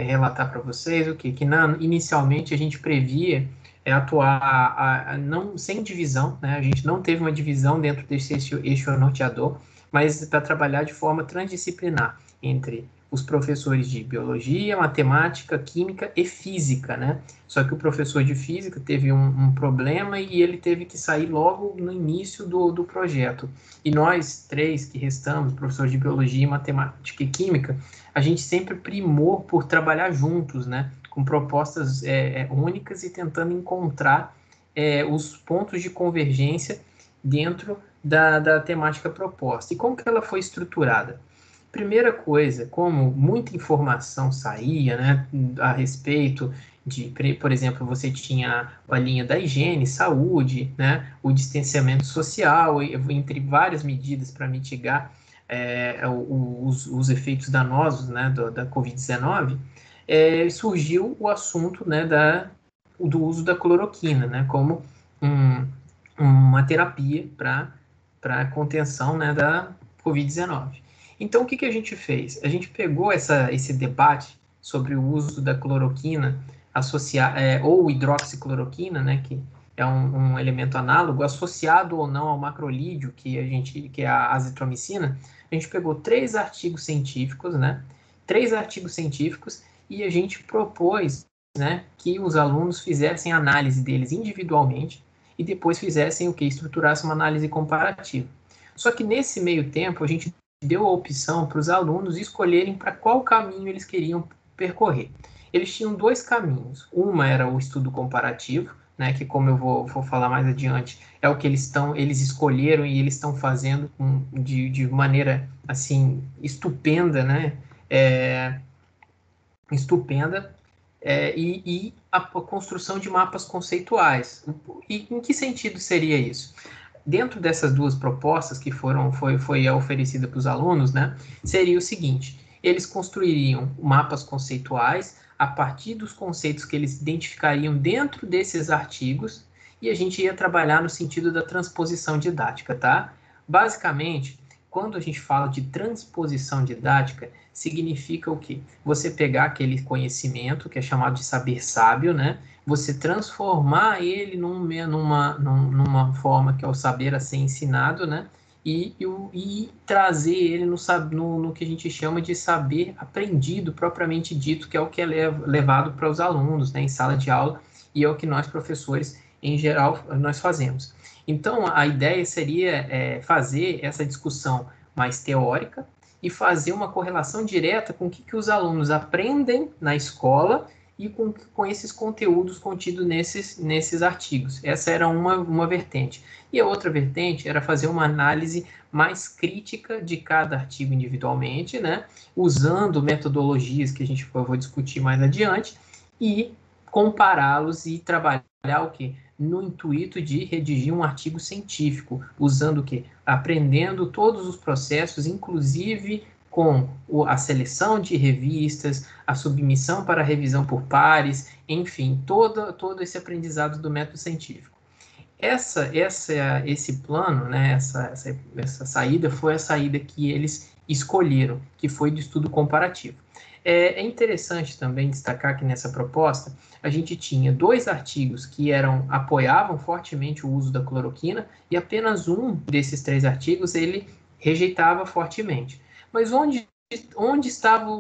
relatar para vocês que inicialmente a gente previa atuar não sem divisão, né? A gente não teve uma divisão dentro desse eixo norteador, mas para trabalhar de forma transdisciplinar entre os professores de biologia, matemática, química e física, né? Só que o professor de física teve um problema e ele teve que sair logo no início do projeto. E nós três que restamos, professores de biologia, matemática e química, a gente sempre primou por trabalhar juntos, né? Com propostas únicas e tentando encontrar os pontos de convergência dentro da temática proposta. E como que ela foi estruturada? Primeira coisa, como muita informação saía, né, a respeito de, por exemplo, você tinha a linha da higiene, saúde, né, o distanciamento social, entre várias medidas para mitigar os efeitos danosos, né, da Covid-19, surgiu o assunto, né, do uso da cloroquina, né, como uma terapia para a contenção, né, da Covid-19. Então, o que a gente fez? A gente pegou esse debate sobre o uso da cloroquina ou hidroxicloroquina, né, que é um elemento análogo, associado ou não ao macrolídeo, que é a azitromicina. A gente pegou 3 artigos científicos, né, 3 artigos científicos, e a gente propôs, né, que os alunos fizessem análise deles individualmente e depois fizessem estruturassem uma análise comparativa. Só que nesse meio tempo, a gente deu a opção para os alunos escolherem para qual caminho eles queriam percorrer. Eles tinham 2 caminhos. Uma era o estudo comparativo, né, que, como eu vou falar mais adiante, é o que eles escolheram e eles estão fazendo de maneira assim estupenda, né? E a construção de mapas conceituais. E em que sentido seria isso? Dentro dessas 2 propostas que foi oferecida para os alunos, né, seria o seguinte: eles construiriam mapas conceituais a partir dos conceitos que eles identificariam dentro desses artigos, e a gente ia trabalhar no sentido da transposição didática, tá? Basicamente, quando a gente fala de transposição didática, significa o quê? Você pegar aquele conhecimento, que é chamado de saber sábio, né? Você transformar ele numa forma que é o saber a ser ensinado, né? E trazer ele no que a gente chama de saber aprendido, propriamente dito, que é o que é levado para os alunos, né, em sala de aula, e é o que nós, professores, em geral, nós fazemos. Então, a ideia seria fazer essa discussão mais teórica e fazer uma correlação direta com o que os alunos aprendem na escola e com esses conteúdos contidos nesses artigos. Essa era uma vertente. E a outra vertente era fazer uma análise mais crítica de cada artigo individualmente, né, usando metodologias que eu vou discutir mais adiante, e compará-los e trabalhar o quê? No intuito de redigir um artigo científico, usando o quê? Aprendendo todos os processos, inclusive com a seleção de revistas, a submissão para revisão por pares, enfim, todo esse aprendizado do método científico. Esse plano, né, essa saída foi a saída que eles escolheram, que foi do estudo comparativo. É interessante também destacar que nessa proposta a gente tinha 2 artigos que apoiavam fortemente o uso da cloroquina e apenas um desses 3 artigos ele rejeitava fortemente. Mas onde estava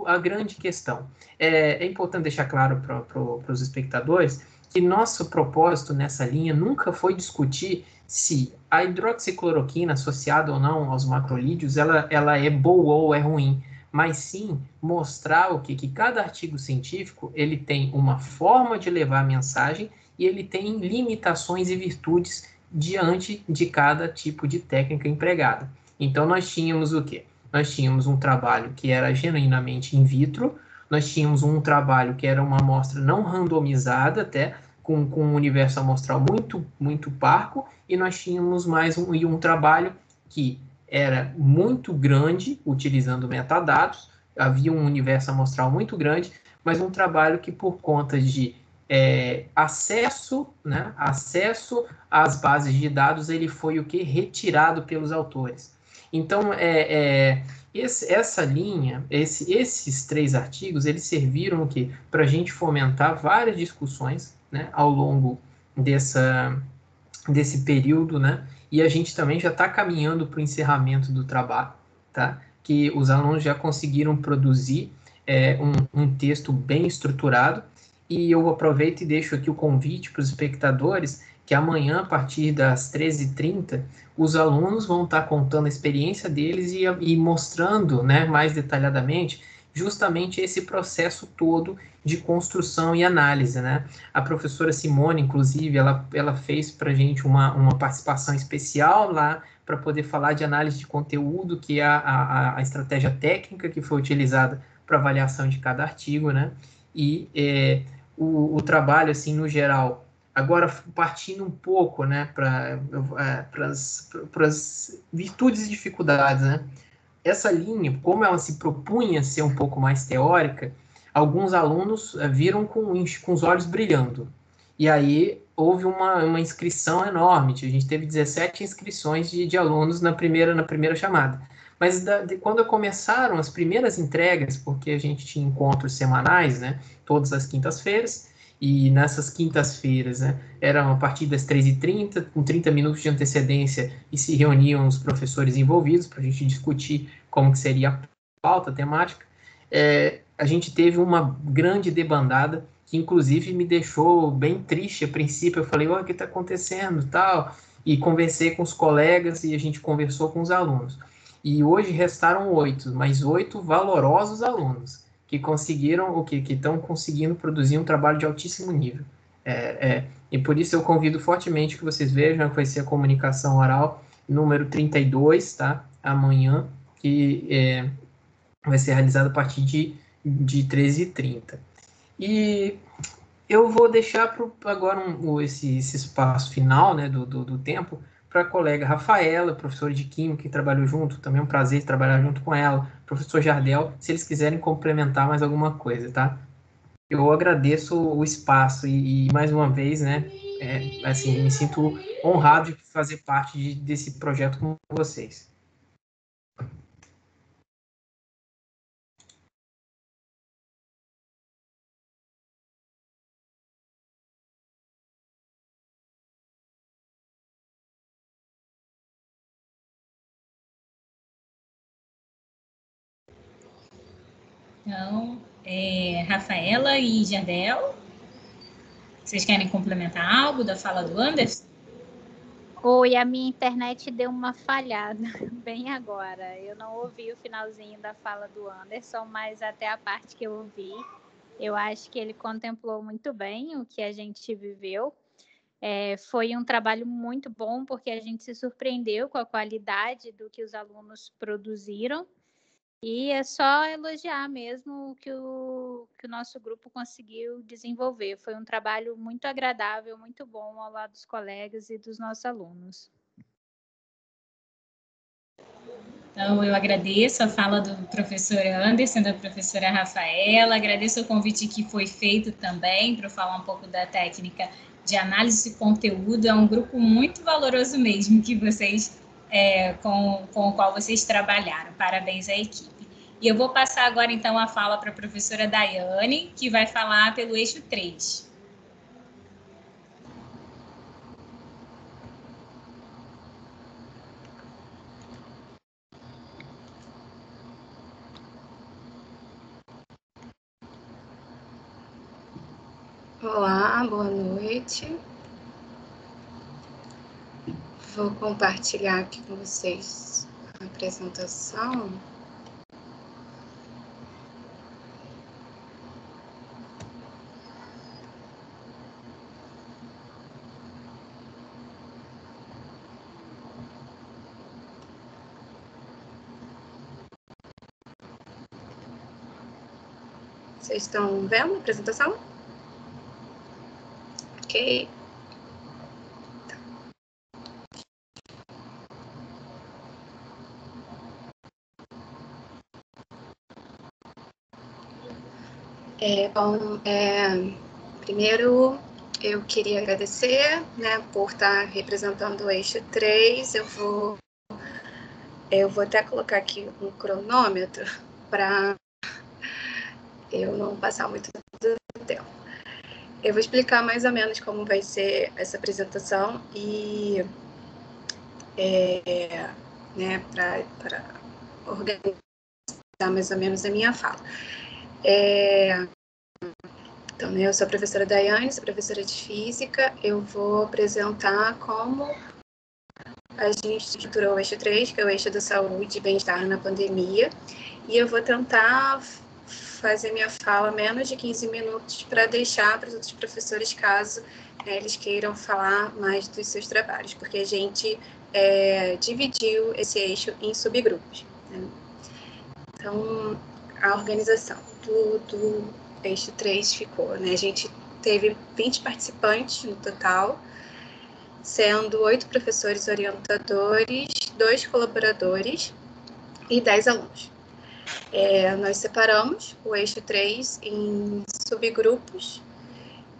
a grande questão? É importante deixar claro para os espectadores que nosso propósito nessa linha nunca foi discutir se a hidroxicloroquina associada ou não aos macrolídeos ela é boa ou é ruim, mas sim mostrar o que cada artigo científico ele tem uma forma de levar a mensagem e ele tem limitações e virtudes diante de cada tipo de técnica empregada. Então, nós tínhamos o quê? Nós tínhamos um trabalho que era genuinamente in vitro, nós tínhamos um trabalho que era uma amostra não randomizada, até com um universo amostral muito parco, e nós tínhamos mais um trabalho que era muito grande, utilizando metadados, havia um universo amostral muito grande, mas um trabalho que, por conta de acesso às bases de dados, ele foi o que? Retirado pelos autores. Então, essa linha, esses 3 artigos, eles serviram o quê? Para a gente fomentar várias discussões, né, ao longo desse período, né? E a gente também já está caminhando para o encerramento do trabalho, tá? Que os alunos já conseguiram produzir um texto bem estruturado, e eu aproveito e deixo aqui o convite para os espectadores que amanhã, a partir das 13h30, os alunos vão estar contando a experiência deles e mostrando, né, mais detalhadamente justamente esse processo todo de construção e análise, né? A professora Simone, inclusive, ela fez para a gente uma participação especial lá para poder falar de análise de conteúdo, que é a estratégia técnica que foi utilizada para avaliação de cada artigo, né? E o trabalho, assim, no geral. Agora, partindo um pouco, né, para as virtudes e dificuldades, né? Essa linha, como ela se propunha ser um pouco mais teórica, alguns alunos viram com os olhos brilhando. E aí houve uma inscrição enorme. A gente teve 17 inscrições de alunos na primeira chamada. Mas quando começaram as primeiras entregas, porque a gente tinha encontros semanais, né, todas as quintas-feiras, e nessas quintas-feiras, né, eram a partir das 13h30, com 30 minutos de antecedência, e se reuniam os professores envolvidos para a gente discutir como que seria a pauta temática. A gente teve uma grande debandada, que inclusive me deixou bem triste a princípio. Eu falei, o que está acontecendo, tal, e conversei com os colegas e a gente conversou com os alunos. E hoje restaram 8, mas 8 valorosos alunos, que conseguiram o quê? Que estão conseguindo produzir um trabalho de altíssimo nível. E por isso eu convido fortemente que vocês vejam, que vai ser a comunicação oral número 32, tá? Amanhã, que vai ser realizada a partir de 13h30. E eu vou deixar agora esse espaço final, né, do tempo, para a colega Rafaela, professora de Química, que trabalhou junto, também é um prazer trabalhar junto com ela, professor Jardel, se eles quiserem complementar mais alguma coisa, tá? Eu agradeço o espaço e mais uma vez, né, assim, me sinto honrado de fazer parte desse projeto com vocês. Então, Rafaela e Jardel, vocês querem complementar algo da fala do Anderson? Oi, a minha internet deu uma falhada bem agora. Eu não ouvi o finalzinho da fala do Anderson, mas até a parte que eu ouvi, eu acho que ele contemplou muito bem o que a gente viveu. Foi um trabalho muito bom, porque a gente se surpreendeu com a qualidade do que os alunos produziram. E é só elogiar mesmo o que o nosso grupo conseguiu desenvolver. Foi um trabalho muito agradável, muito bom ao lado dos colegas e dos nossos alunos. Então, eu agradeço a fala do professor Anderson, da professora Rafaela, agradeço o convite que foi feito também para falar um pouco da técnica de análise de conteúdo. É um grupo muito valoroso mesmo que vocês, com o qual vocês trabalharam. Parabéns à equipe. E eu vou passar agora, então, a fala para a professora Daiane, que vai falar pelo eixo 3. Olá, boa noite. Vou compartilhar aqui com vocês a apresentação. Vocês estão vendo a apresentação? Ok. Primeiro eu queria agradecer, né, por estar representando o eixo 3. Eu vou até colocar aqui um cronômetro para eu não passar muito do tempo. Eu vou explicar mais ou menos como vai ser essa apresentação e né, para organizar mais ou menos a minha fala. Então, né, eu sou a professora Daiane, sou professora de Física. Eu vou apresentar como a gente estruturou o eixo 3, que é o eixo da saúde e bem-estar na pandemia, e eu vou tentar fazer minha fala menos de 15 minutos para deixar para os outros professores, caso, né, eles queiram falar mais dos seus trabalhos, porque a gente dividiu esse eixo em subgrupos, né? Então, a organização do eixo 3 ficou, né? A gente teve 20 participantes no total, sendo 8 professores orientadores, 2 colaboradores e 10 alunos. Nós separamos o eixo 3 em subgrupos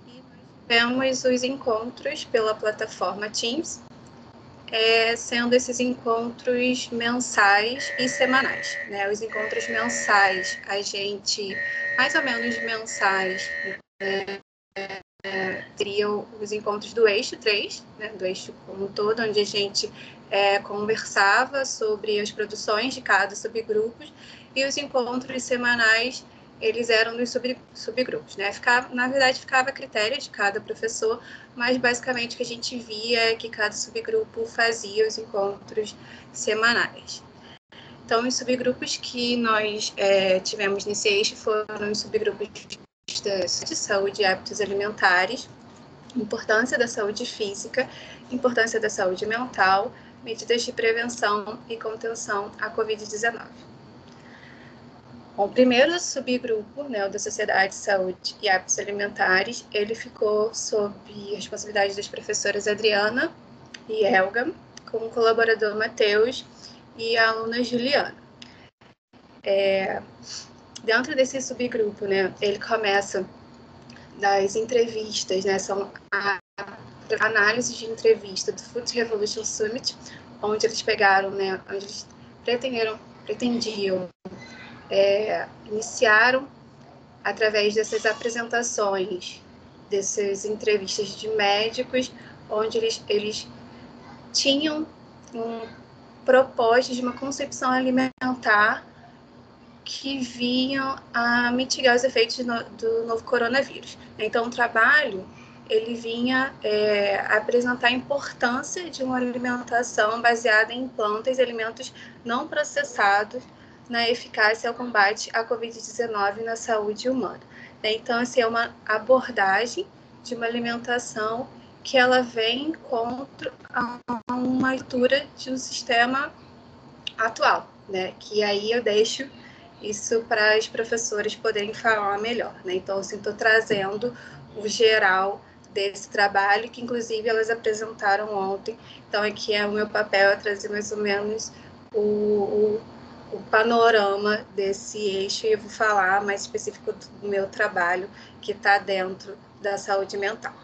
e nós tivemos os encontros pela plataforma Teams, sendo esses encontros mensais e semanais, né? Os encontros mensais, a gente, mais ou menos mensais, teriam os encontros do eixo 3, né, do eixo como um todo, onde a gente conversava sobre as produções de cada subgrupo, e os encontros semanais, eles eram nos subgrupos, né? Na verdade, ficava a critério de cada professor, mas basicamente o que a gente via é que cada subgrupo fazia os encontros semanais. Então, os subgrupos que nós tivemos nesse eixo foram os subgrupos de saúde e hábitos alimentares, importância da saúde física, importância da saúde mental, medidas de prevenção e contenção à Covid-19. O primeiro subgrupo, né, o da Sociedade de Saúde e Hábitos Alimentares, ele ficou sob responsabilidade das professoras Adriana e Helga, com o colaborador Matheus e a aluna Juliana. Dentro desse subgrupo, né, ele começa das entrevistas, né, são a análise de entrevista do Food Revolution Summit, onde eles pegaram, né, onde eles pretendiam iniciaram através dessas apresentações, dessas entrevistas de médicos, onde eles tinham um propósito de uma concepção alimentar que vinham a mitigar os efeitos do novo coronavírus. Então, o trabalho, ele vinha apresentar a importância de uma alimentação baseada em plantas e alimentos não processados na eficácia ao combate à Covid-19 na saúde humana. Então, assim, é uma abordagem de uma alimentação que ela vem contra uma leitura de um sistema atual, né? Que aí eu deixo isso para as professoras poderem falar melhor, né? Então, assim, estou trazendo o geral desse trabalho, que inclusive elas apresentaram ontem. Então, aqui é o meu papel, é trazer mais ou menos o panorama desse eixo, e eu vou falar mais específico do meu trabalho, que está dentro da saúde mental.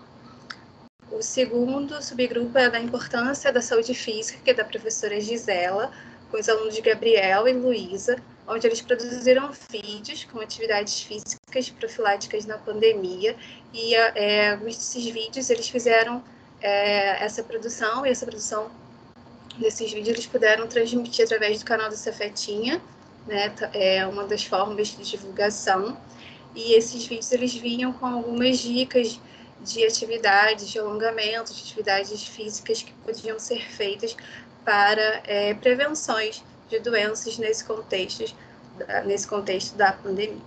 O segundo subgrupo é da importância da saúde física, que é da professora Gisela, com os alunos de Gabriel e Luísa, onde eles produziram vídeos com atividades físicas profiláticas na pandemia, e esses vídeos eles fizeram essa produção, e essa produção desses vídeos eles puderam transmitir através do canal da Cefetinha, né, é uma das formas de divulgação, e esses vídeos eles vinham com algumas dicas de atividades, de alongamento, de atividades físicas que podiam ser feitas para prevenções de doenças nesse contexto da pandemia.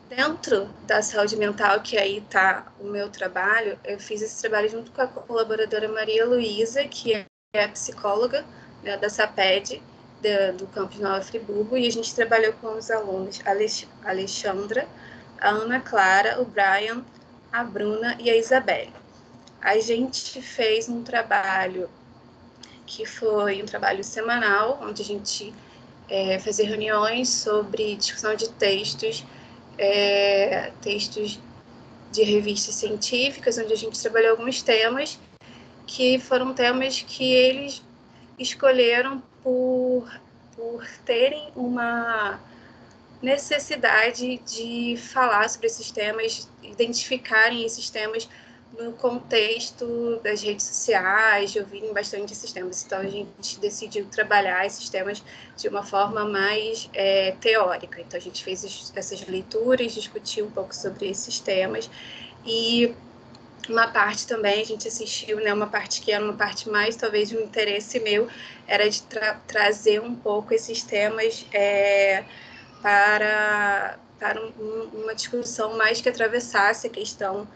Dentro da saúde mental, que aí está o meu trabalho, eu fiz esse trabalho junto com a colaboradora Maria Luísa, que é psicóloga, né, da SAPED, do campus Nova Friburgo, e a gente trabalhou com os alunos a Alexandra, a Ana Clara, o Brian, a Bruna e a Isabelle. A gente fez um trabalho que foi um trabalho semanal, onde a gente fazia reuniões sobre discussão de textos de revistas científicas, onde a gente trabalhou alguns temas que foram temas que eles escolheram por terem uma necessidade de falar sobre esses temas, identificarem esses temas no contexto das redes sociais, de ouvirem bastante esses temas. Então, a gente decidiu trabalhar esses temas de uma forma mais teórica. Então, a gente fez essas leituras, discutiu um pouco sobre esses temas, e uma parte também a gente assistiu, né, uma parte que era uma parte mais, talvez, de um interesse meu, era de trazer um pouco esses temas para uma discussão mais que atravessasse a questão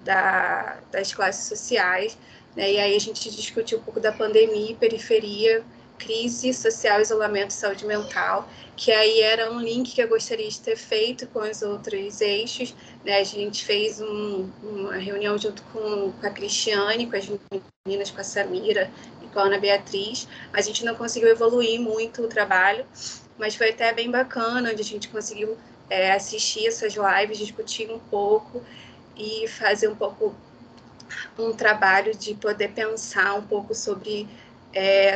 das classes sociais, né? E aí a gente discutiu um pouco da pandemia e periferia, crise social, isolamento e saúde mental, que aí era um link que eu gostaria de ter feito com os outros eixos, né? A gente fez uma reunião junto com a Cristiane, com as meninas, com a Samira e com a Ana Beatriz, mas a gente não conseguiu evoluir muito o trabalho, mas foi até bem bacana, onde a gente conseguiu assistir essas lives, discutir um pouco e fazer um pouco um trabalho de poder pensar um pouco sobre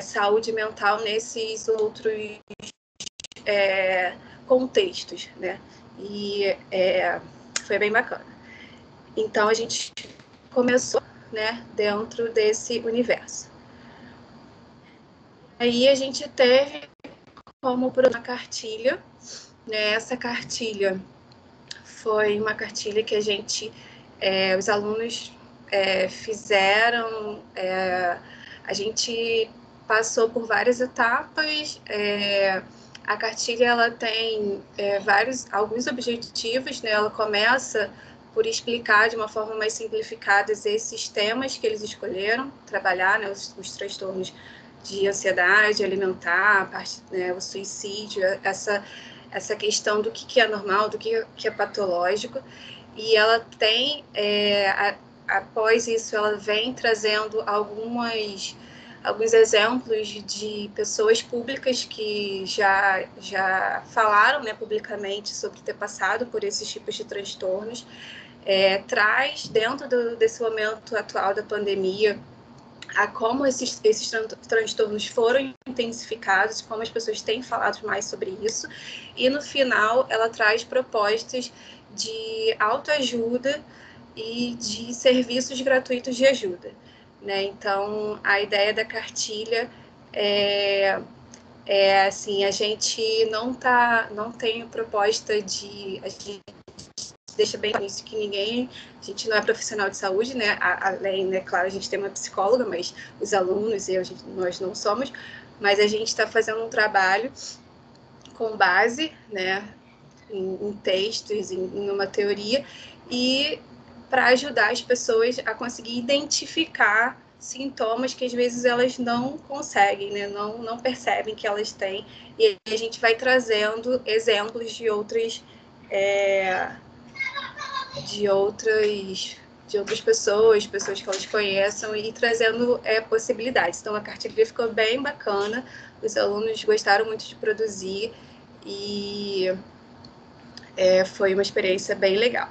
saúde mental nesses outros contextos, né? E foi bem bacana. Então, a gente começou, né, dentro desse universo. Aí a gente teve como uma cartilha, né? Essa cartilha foi uma cartilha que os alunos fizeram, a gente passou por várias etapas. A cartilha ela tem alguns objetivos, né? Ela começa por explicar de uma forma mais simplificada esses temas que eles escolheram trabalhar, né? Os transtornos de ansiedade alimentar, o suicídio, essa questão do que é normal, do que é patológico, e ela tem, após isso, ela vem trazendo alguns exemplos de pessoas públicas que já falaram, né, publicamente sobre ter passado por esses tipos de transtornos, traz, dentro desse momento atual da pandemia, a como esses transtornos foram intensificados, como as pessoas têm falado mais sobre isso, e no final ela traz propostas de autoajuda e de serviços gratuitos de ajuda, né? Então, a ideia da cartilha assim, a gente não tem proposta de... A gente deixa bem isso que a gente não é profissional de saúde, né? Além, né, claro, a gente tem uma psicóloga, mas os alunos e nós não somos, mas a gente está fazendo um trabalho com base, né, em textos, em uma teoria, e para ajudar as pessoas a conseguir identificar sintomas que às vezes elas não conseguem, né? Não percebem que elas têm, e a gente vai trazendo exemplos de outras pessoas que elas conheçam, e trazendo possibilidades. Então a cartilha ficou bem bacana, os alunos gostaram muito de produzir, e foi uma experiência bem legal.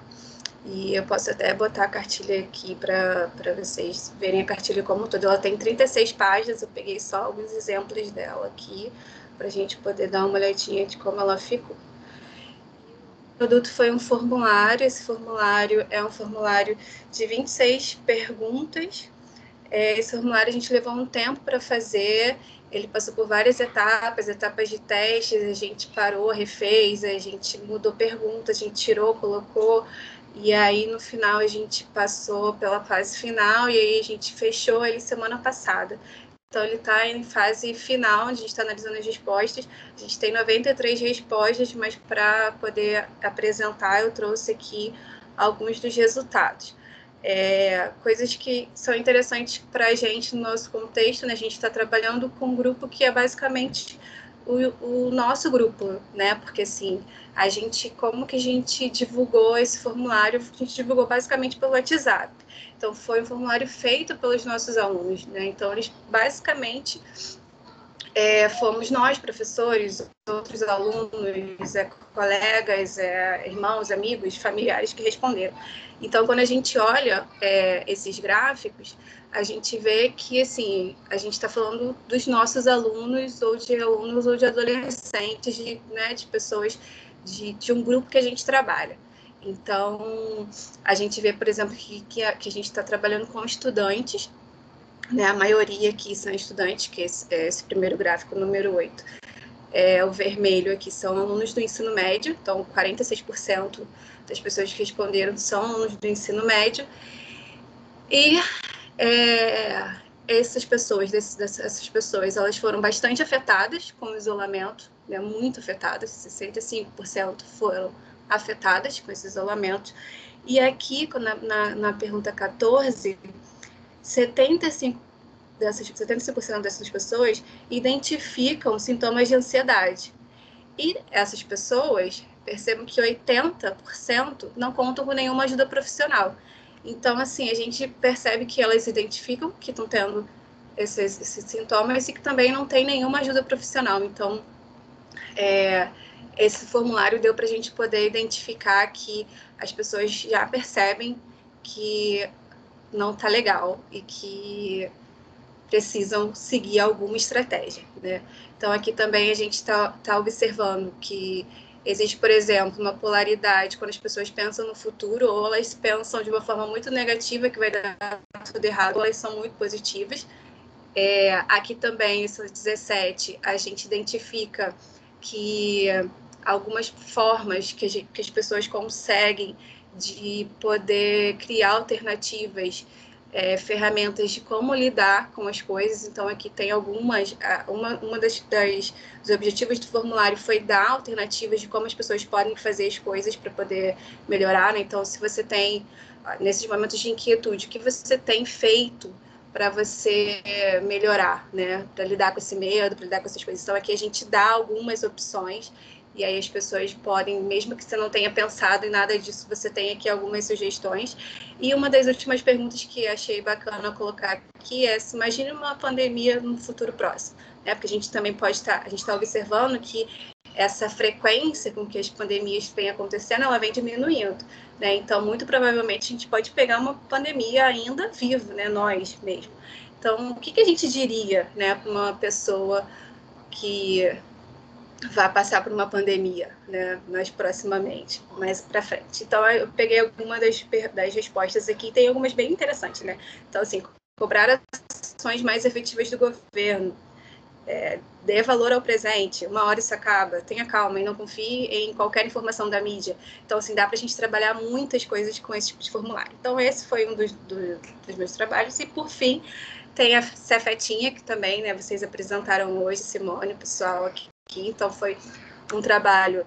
E eu posso até botar a cartilha aqui para vocês verem a cartilha como um todo. Ela tem 36 páginas, eu peguei só alguns exemplos dela aqui, para a gente poder dar uma olhadinha de como ela ficou. O produto foi um formulário, esse formulário é um formulário de 26 perguntas. Esse formulário a gente levou um tempo para fazer, ele passou por várias etapas de testes, a gente parou, refez, a gente mudou perguntas, a gente tirou, colocou, e aí no final a gente passou pela fase final, e aí a gente fechou ele semana passada. Então ele está em fase final, a gente está analisando as respostas, a gente tem 93 respostas, mas para poder apresentar eu trouxe aqui alguns dos resultados. Coisas que são interessantes para a gente no nosso contexto, né? A gente está trabalhando com um grupo que é basicamente o nosso grupo, né? Porque assim, como que a gente divulgou esse formulário? A gente divulgou basicamente pelo WhatsApp. Então foi um formulário feito pelos nossos alunos, né? Então eles basicamente fomos nós, professores, outros alunos, colegas, irmãos, amigos, familiares que responderam. Então, quando a gente olha esses gráficos, a gente vê que, assim, a gente está falando dos nossos alunos ou de adolescentes, de pessoas de um grupo que a gente trabalha. Então, a gente vê, por exemplo, que a gente está trabalhando com estudantes, né? A maioria aqui são estudantes, que esse primeiro gráfico, número 8. O vermelho aqui são alunos do ensino médio, então 46% das pessoas que responderam são alunos do ensino médio. E essas pessoas, elas foram bastante afetadas com o isolamento, né? Muito afetadas, 65% foram afetadas com esse isolamento. E aqui, na pergunta 14, 75% dessas pessoas identificam sintomas de ansiedade. E essas pessoas, percebam que 80% não contam com nenhuma ajuda profissional. Então, assim, a gente percebe que elas identificam que estão tendo esses sintomas e que também não tem nenhuma ajuda profissional. Então, esse formulário deu para a gente poder identificar que as pessoas já percebem que não está legal e que precisam seguir alguma estratégia, né? Então, aqui também a gente está observando que existe, por exemplo, uma polaridade quando as pessoas pensam no futuro, ou elas pensam de uma forma muito negativa, que vai dar tudo errado, ou elas são muito positivas. Aqui também, esse 17, a gente identifica que algumas formas que as pessoas conseguem de poder criar alternativas, ferramentas de como lidar com as coisas. Então, aqui tem algumas... dos objetivos do formulário foi dar alternativas de como as pessoas podem fazer as coisas para poder melhorar, né? Então, se você tem, nesses momentos de inquietude, o que você tem feito para você melhorar, né? Para lidar com esse medo, para lidar com essas coisas. Então, aqui a gente dá algumas opções, e aí as pessoas podem, mesmo que você não tenha pensado em nada disso, você tem aqui algumas sugestões. E uma das últimas perguntas que achei bacana colocar aqui é: se imagine uma pandemia no futuro próximo, né? Porque a gente também a gente está observando que essa frequência com que as pandemias vêm acontecendo, ela vem diminuindo, né? Então, muito provavelmente, a gente pode pegar uma pandemia ainda viva, né? Nós mesmo. Então, o que a gente diria, né, para uma pessoa que vai passar por uma pandemia, né, mais proximamente, mais para frente? Então, eu peguei algumas das respostas aqui, tem algumas bem interessantes, né? Então, assim, cobrar ações mais efetivas do governo, dê valor ao presente, uma hora isso acaba, tenha calma e não confie em qualquer informação da mídia. Então, assim, dá para a gente trabalhar muitas coisas com esse tipo de formulário. Então, esse foi um dos meus trabalhos. E, por fim, tem a Cefetinha, que também, né, vocês apresentaram hoje, Simone, o pessoal aqui. Então, foi um trabalho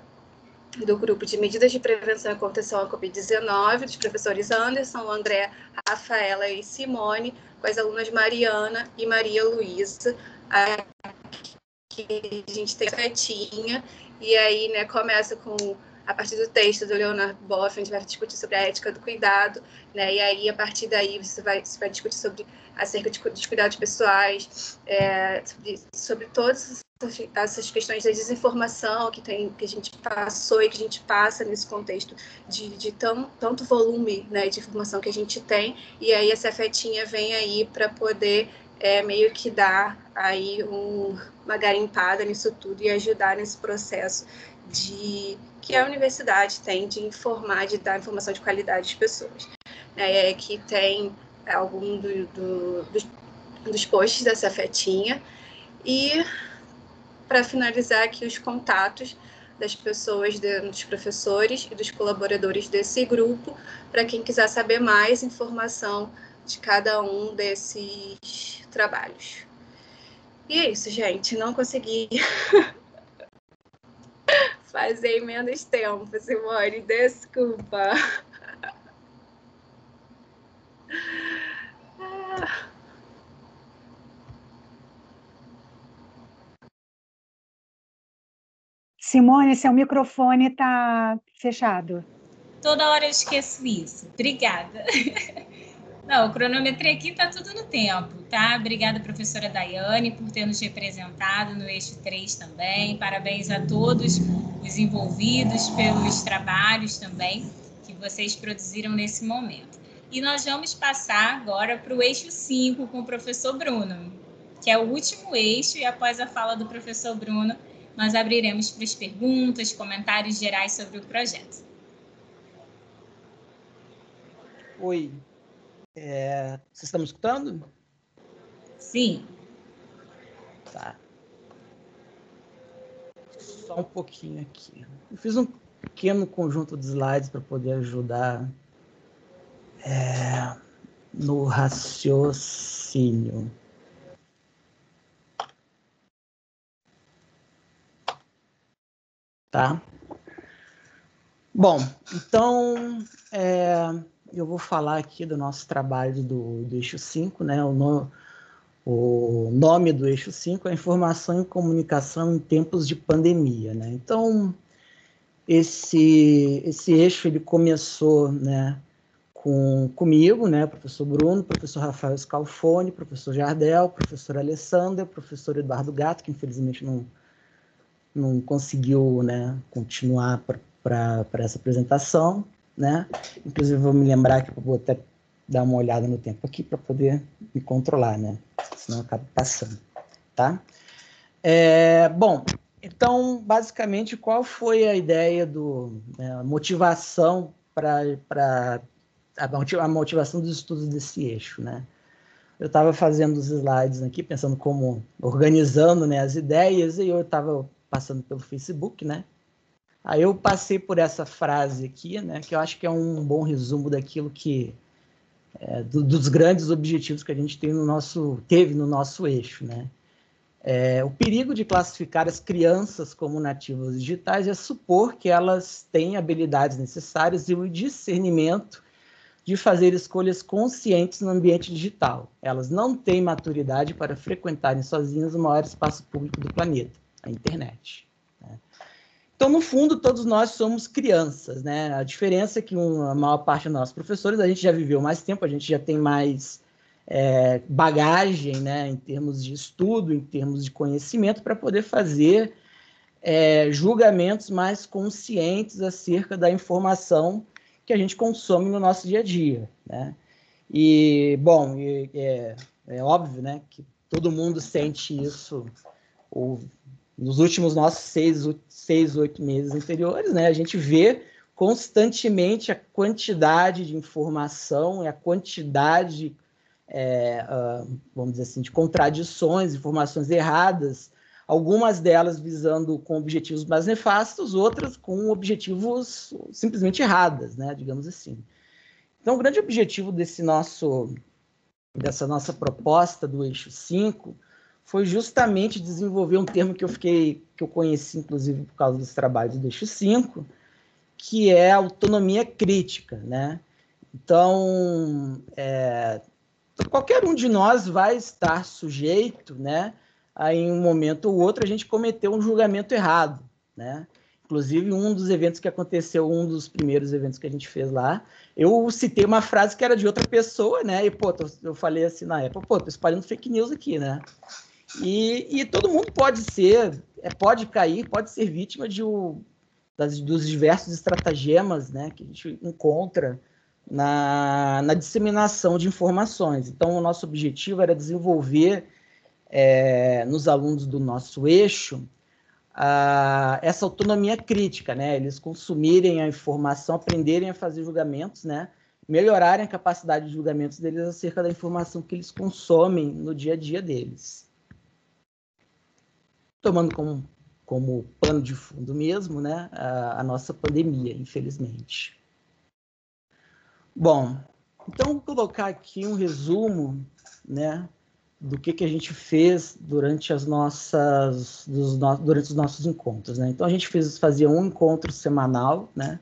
do grupo de medidas de prevenção e contenção à Covid-19, dos professores Anderson, André, Rafaela e Simone, com as alunas Mariana e Maria Luísa. Aqui a gente tem a setinha, e aí, né, começa com, a partir do texto do Leonard Boff, a gente vai discutir sobre a ética do cuidado, né, e aí, a partir daí, você vai discutir acerca dos cuidados pessoais, sobre todas essas questões da desinformação que a gente passou e que a gente passa nesse contexto de tanto volume, né, de informação que a gente tem, e aí essa Fetinha vem aí para poder meio que dar aí uma garimpada nisso tudo e ajudar nesse processo que a universidade tem de informar, de dar informação de qualidade às pessoas. Que tem algum dos posts dessa Fetinha, e para finalizar aqui os contatos das pessoas, dos professores e dos colaboradores desse grupo, para quem quiser saber mais informação de cada um desses trabalhos. E é isso, gente. Não consegui fazer em menos tempo, Simone. Desculpa. Simone, seu microfone está fechado. Toda hora eu esqueço isso. Obrigada. Não, o cronometrei aqui está tudo no tempo, tá? Obrigada, professora Daiane, por ter nos representado no eixo 3 também. Parabéns a todos os envolvidos pelos trabalhos também que vocês produziram nesse momento. E nós vamos passar agora para o eixo 5 com o professor Bruno, que é o último eixo, e após a fala do professor Bruno, nós abriremos para as perguntas, comentários gerais sobre o projeto. Oi. Vocês estão me escutando? Sim. Tá. Só um pouquinho aqui. Eu fiz um pequeno conjunto de slides para poder ajudar no raciocínio. Tá? Bom, então, eu vou falar aqui do nosso trabalho do eixo 5, né? O nome do eixo 5 é Informação e Comunicação em Tempos de Pandemia, né? Então, esse eixo ele começou, né, comigo, né, professor Bruno, professor Rafael Scalfone, professor Jardel, professor Alessandra, professor Eduardo Gato, que infelizmente não conseguiu, né, continuar para essa apresentação, né? Inclusive, vou me lembrar que eu vou até dar uma olhada no tempo aqui para poder me controlar, né? Senão eu acabo passando, tá? Bom, então, basicamente, qual foi a ideia a motivação a motivação dos estudos desse eixo, né? Eu estava fazendo os slides aqui, pensando organizando, né, as ideias, e eu estava passando pelo Facebook, né? Aí eu passei por essa frase aqui, né, que eu acho que é um bom resumo daquilo que dos grandes objetivos que a gente teve no nosso eixo, né? O perigo de classificar as crianças como nativas digitais é supor que elas têm habilidades necessárias e o discernimento de fazer escolhas conscientes no ambiente digital. Elas não têm maturidade para frequentarem sozinhas o maior espaço público do planeta, a internet. Né? Então, no fundo, todos nós somos crianças, né? A diferença é que a maior parte dos nossos professores, a gente já viveu mais tempo, a gente já tem mais bagagem, né, em termos de estudo, em termos de conhecimento, para poder fazer julgamentos mais conscientes acerca da informação que a gente consome no nosso dia a dia, né? E, bom, é óbvio, né, que todo mundo sente isso nos últimos nossos 6, 8 meses anteriores, né? A gente vê constantemente a quantidade de informação e a quantidade, vamos dizer assim, de contradições, informações erradas, algumas delas visando com objetivos mais nefastos, outras com objetivos simplesmente erradas, né, digamos assim. Então, o grande objetivo dessa nossa proposta do eixo 5 foi justamente desenvolver um termo que eu conheci, inclusive, por causa dos trabalhos do eixo 5, que é a autonomia crítica, né? Então, qualquer um de nós vai estar sujeito, né, a, em um momento ou outro, a gente cometer um julgamento errado, né? Inclusive, um dos eventos que aconteceu, um dos primeiros eventos que a gente fez lá, eu citei uma frase que era de outra pessoa, né? E, pô, eu falei assim na época, pô, tô espalhando fake news aqui, né? E todo mundo pode cair, pode ser vítima dos diversos estratagemas, né, que a gente encontra na disseminação de informações. Então, o nosso objetivo era desenvolver nos alunos do nosso eixo essa autonomia crítica, né, eles consumirem a informação, aprenderem a fazer julgamentos, né, melhorarem a capacidade de julgamentos deles acerca da informação que eles consomem no dia a dia deles. Tomando como pano de fundo mesmo, né, a nossa pandemia, infelizmente. Bom, então vou colocar aqui um resumo, né, do que a gente fez durante os nossos encontros, né? Então a gente fazia um encontro semanal, né,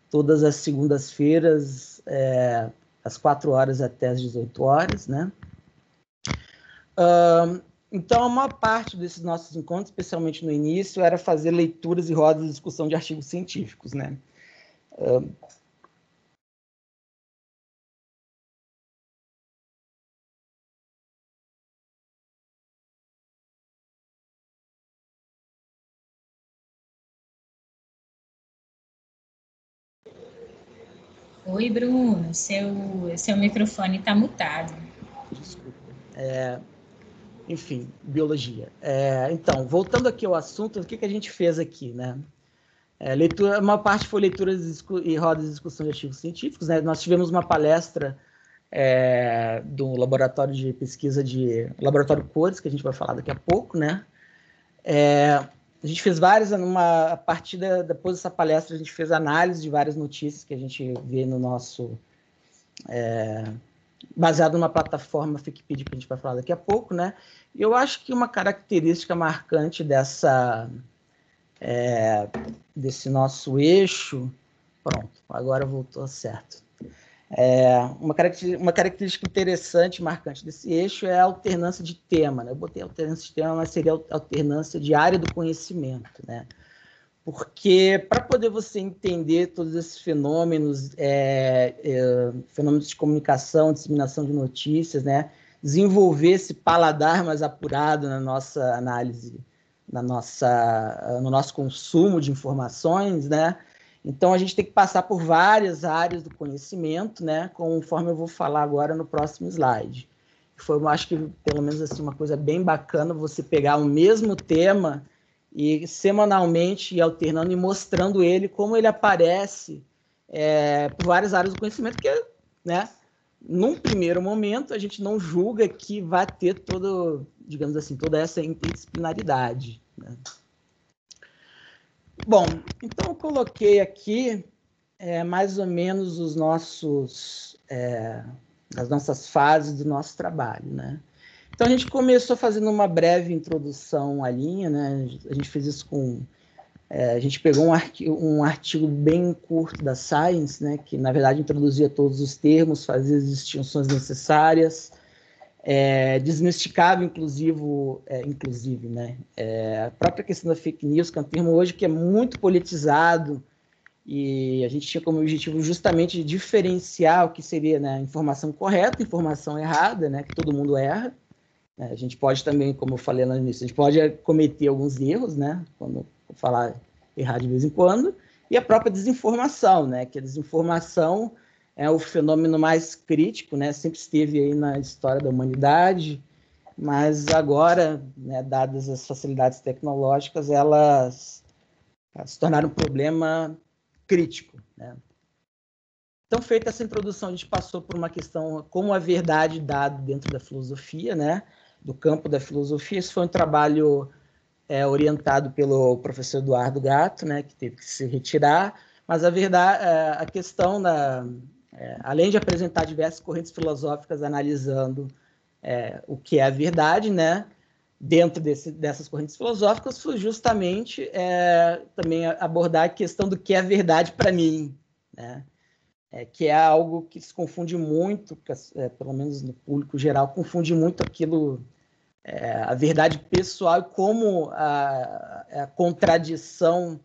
todas as segundas-feiras, às 4 horas até às 18 horas, né? Então, uma parte desses nossos encontros, especialmente no início, era fazer leituras e rodas de discussão de artigos científicos, né? Oi, Bruno, seu microfone está mutado. Desculpa. Enfim, biologia. Então, voltando aqui ao assunto, o que a gente fez aqui, né? Uma parte foi leituras e rodas de discussão de artigos científicos, né? Nós tivemos uma palestra do laboratório de pesquisa Laboratório Cores, que a gente vai falar daqui a pouco, né? A gente fez várias, a partir depois dessa palestra, a gente fez análise de várias notícias que a gente vê no nosso... baseado numa plataforma Wikipedia, que a gente vai falar daqui a pouco, né? E eu acho que uma característica marcante desse nosso eixo... Pronto, agora voltou certo. Uma característica interessante, marcante desse eixo é a alternância de tema, né? Eu botei alternância de tema, mas seria alternância de área do conhecimento, né? Porque para poder você entender todos esses fenômenos, fenômenos de comunicação, disseminação de notícias, né? Desenvolver esse paladar mais apurado na nossa análise, no nosso consumo de informações, né? Então, a gente tem que passar por várias áreas do conhecimento, né, conforme eu vou falar agora no próximo slide. Eu acho que, pelo menos, assim, uma coisa bem bacana você pegar o mesmo tema e semanalmente ir alternando e mostrando ele, como ele aparece por várias áreas do conhecimento, porque, né, num primeiro momento, a gente não julga que vai ter digamos assim, toda essa interdisciplinaridade, né? Bom, então eu coloquei aqui mais ou menos as nossas fases do nosso trabalho, né? Então a gente começou fazendo uma breve introdução à linha, né? A gente fez isso a gente pegou um artigo bem curto da Science, né? Que na verdade introduzia todos os termos, fazia as distinções necessárias, desmistificava, inclusive, né, a própria questão da fake news, que é um termo hoje que é muito politizado, e a gente tinha como objetivo justamente diferenciar o que seria, né, informação correta, informação errada, né, que todo mundo erra. A gente pode também, como eu falei lá no início, a gente pode cometer alguns erros, né, quando eu falar errar de vez em quando, e a própria desinformação, né, que a desinformação é o fenômeno mais crítico, né? Sempre esteve aí na história da humanidade, mas agora, né, dadas as facilidades tecnológicas, elas se tornaram um problema crítico, né? Então, feita essa introdução, a gente passou por uma questão como a verdade dada dentro da filosofia, né? Do campo da filosofia. Esse foi um trabalho orientado pelo professor Eduardo Gatto, né? Que teve que se retirar, mas a verdade, a questão além de apresentar diversas correntes filosóficas analisando o que é a verdade, né? dentro dessas correntes filosóficas foi justamente também abordar a questão do que é verdade para mim, né? Que é algo que se confunde muito, pelo menos no público geral, confunde muito aquilo, a verdade pessoal e como a contradição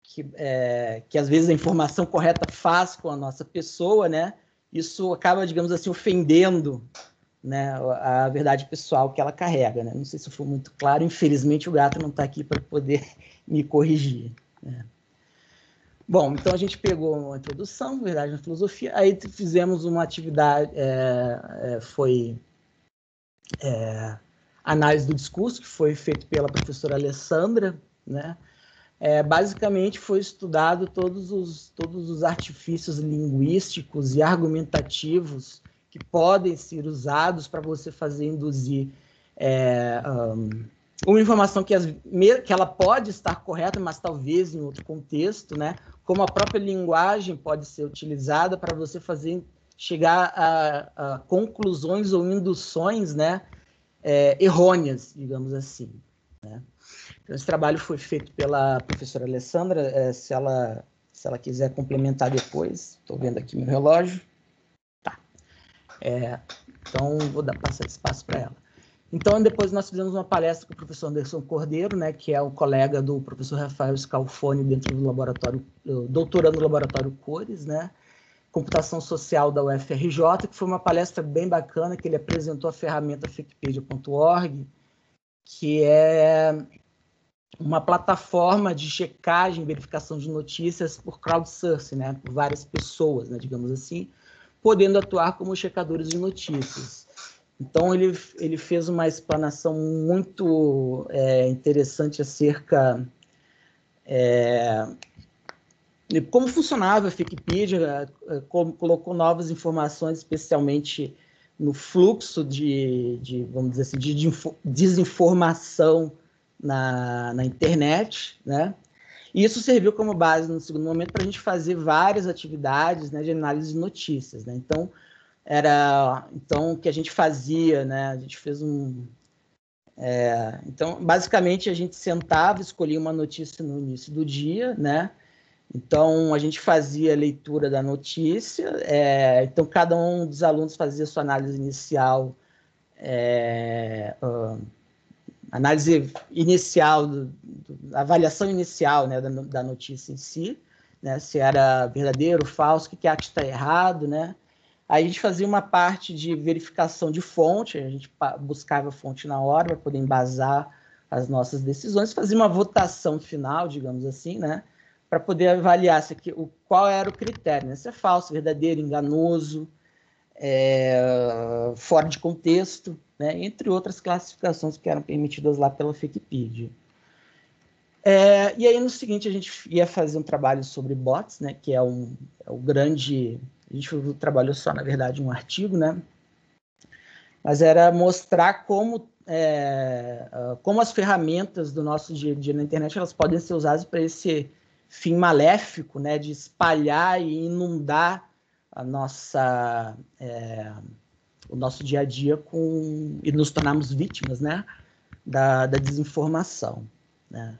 que às vezes a informação correta faz com a nossa pessoa, né? Isso acaba, digamos assim, ofendendo, né, a verdade pessoal que ela carrega, né? Não sei se foi muito claro, infelizmente o gato não está aqui para poder me corrigir, né? Bom, então a gente pegou uma introdução, verdade na filosofia, aí fizemos uma atividade, foi análise do discurso, que foi feito pela professora Alessandra, né? Basicamente foi estudado todos os artifícios linguísticos e argumentativos que podem ser usados para você induzir uma informação que ela pode estar correta, mas talvez em outro contexto, né? Como a própria linguagem pode ser utilizada para você chegar a conclusões ou induções, né? Errôneas, digamos assim, né? Então, esse trabalho foi feito pela professora Alessandra, se ela quiser complementar depois. Estou vendo aqui meu relógio. Tá. Então, vou passar espaço para ela. Então, depois nós fizemos uma palestra com o professor Anderson Cordeiro, né, que é o colega do professor Rafael Scalfoni dentro do laboratório, doutorando no laboratório Cores, né, computação social da UFRJ, que foi uma palestra bem bacana, que ele apresentou a ferramenta Wikipedia.org, que é uma plataforma de checagem e verificação de notícias por crowdsourcing, né, por várias pessoas, né, digamos assim, podendo atuar como checadores de notícias. Então, ele fez uma explanação muito interessante acerca de como funcionava a Wikipedia, colocou novas informações, especialmente no fluxo vamos dizer assim, de desinformação na internet, né? E isso serviu como base, no segundo momento, para a gente fazer várias atividades, né, de análise de notícias, né? Então, o que a gente fazia, né? A gente fez então, basicamente, a gente sentava, escolhia uma notícia no início do dia, né? Então, a gente fazia a leitura da notícia, então cada um dos alunos fazia sua análise inicial, análise inicial, avaliação inicial, né, da notícia em si, né, se era verdadeiro, falso, o que acha que está errado, né? Aí a gente fazia uma parte de verificação de fonte, a gente buscava a fonte na hora para poder embasar as nossas decisões, fazia uma votação final, digamos assim, né, para poder avaliar qual era o critério, né, se é falso, verdadeiro, enganoso, fora de contexto, né, entre outras classificações que eram permitidas lá pela Wikipedia. E aí, no seguinte, a gente ia fazer um trabalho sobre bots, né, que é o grande... A gente trabalhou só, na verdade, um artigo, né, mas era mostrar como as ferramentas do nosso dia a dia na internet elas podem ser usadas para esse fim maléfico, né, de espalhar e inundar o nosso dia a dia e nos tornarmos vítimas, né, da desinformação, né.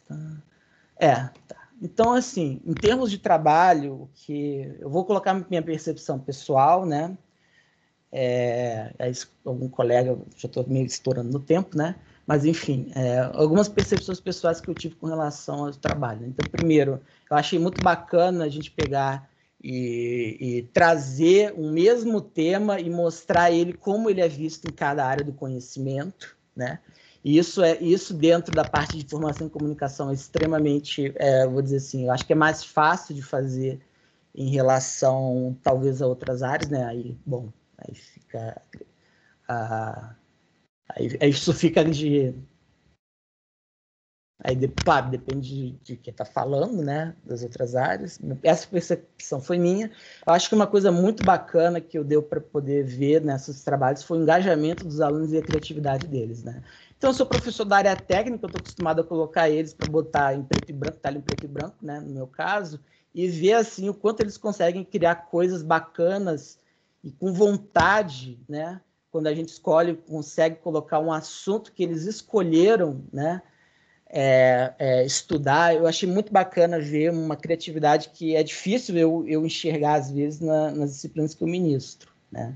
Tá. Então, assim, em termos de trabalho, que eu vou colocar minha percepção pessoal, né, algum colega, já estou meio estourando no tempo, né, mas, enfim, algumas percepções pessoais que eu tive com relação ao trabalho. Então, primeiro, eu achei muito bacana a gente pegar e trazer um mesmo tema e mostrar ele como ele é visto em cada área do conhecimento, né? E isso dentro da parte de informação e comunicação é extremamente, vou dizer assim, eu acho que é mais fácil de fazer em relação, talvez, a outras áreas, né? Aí fica... Aí isso fica Aí depende de quem está falando, né, das outras áreas. Essa percepção foi minha. Eu acho que uma coisa muito bacana que eu deu para poder ver nesses trabalhos foi o engajamento dos alunos e a criatividade deles, né? Então, eu sou professor da área técnica, eu estou acostumado a colocar eles para botar em preto e branco, tela em preto e branco, né, no meu caso, e ver assim o quanto eles conseguem criar coisas bacanas e com vontade, né, quando a gente escolhe, consegue colocar um assunto que eles escolheram, né, estudar. Eu achei muito bacana ver uma criatividade que é difícil eu enxergar, às vezes, nas disciplinas que eu ministro, né?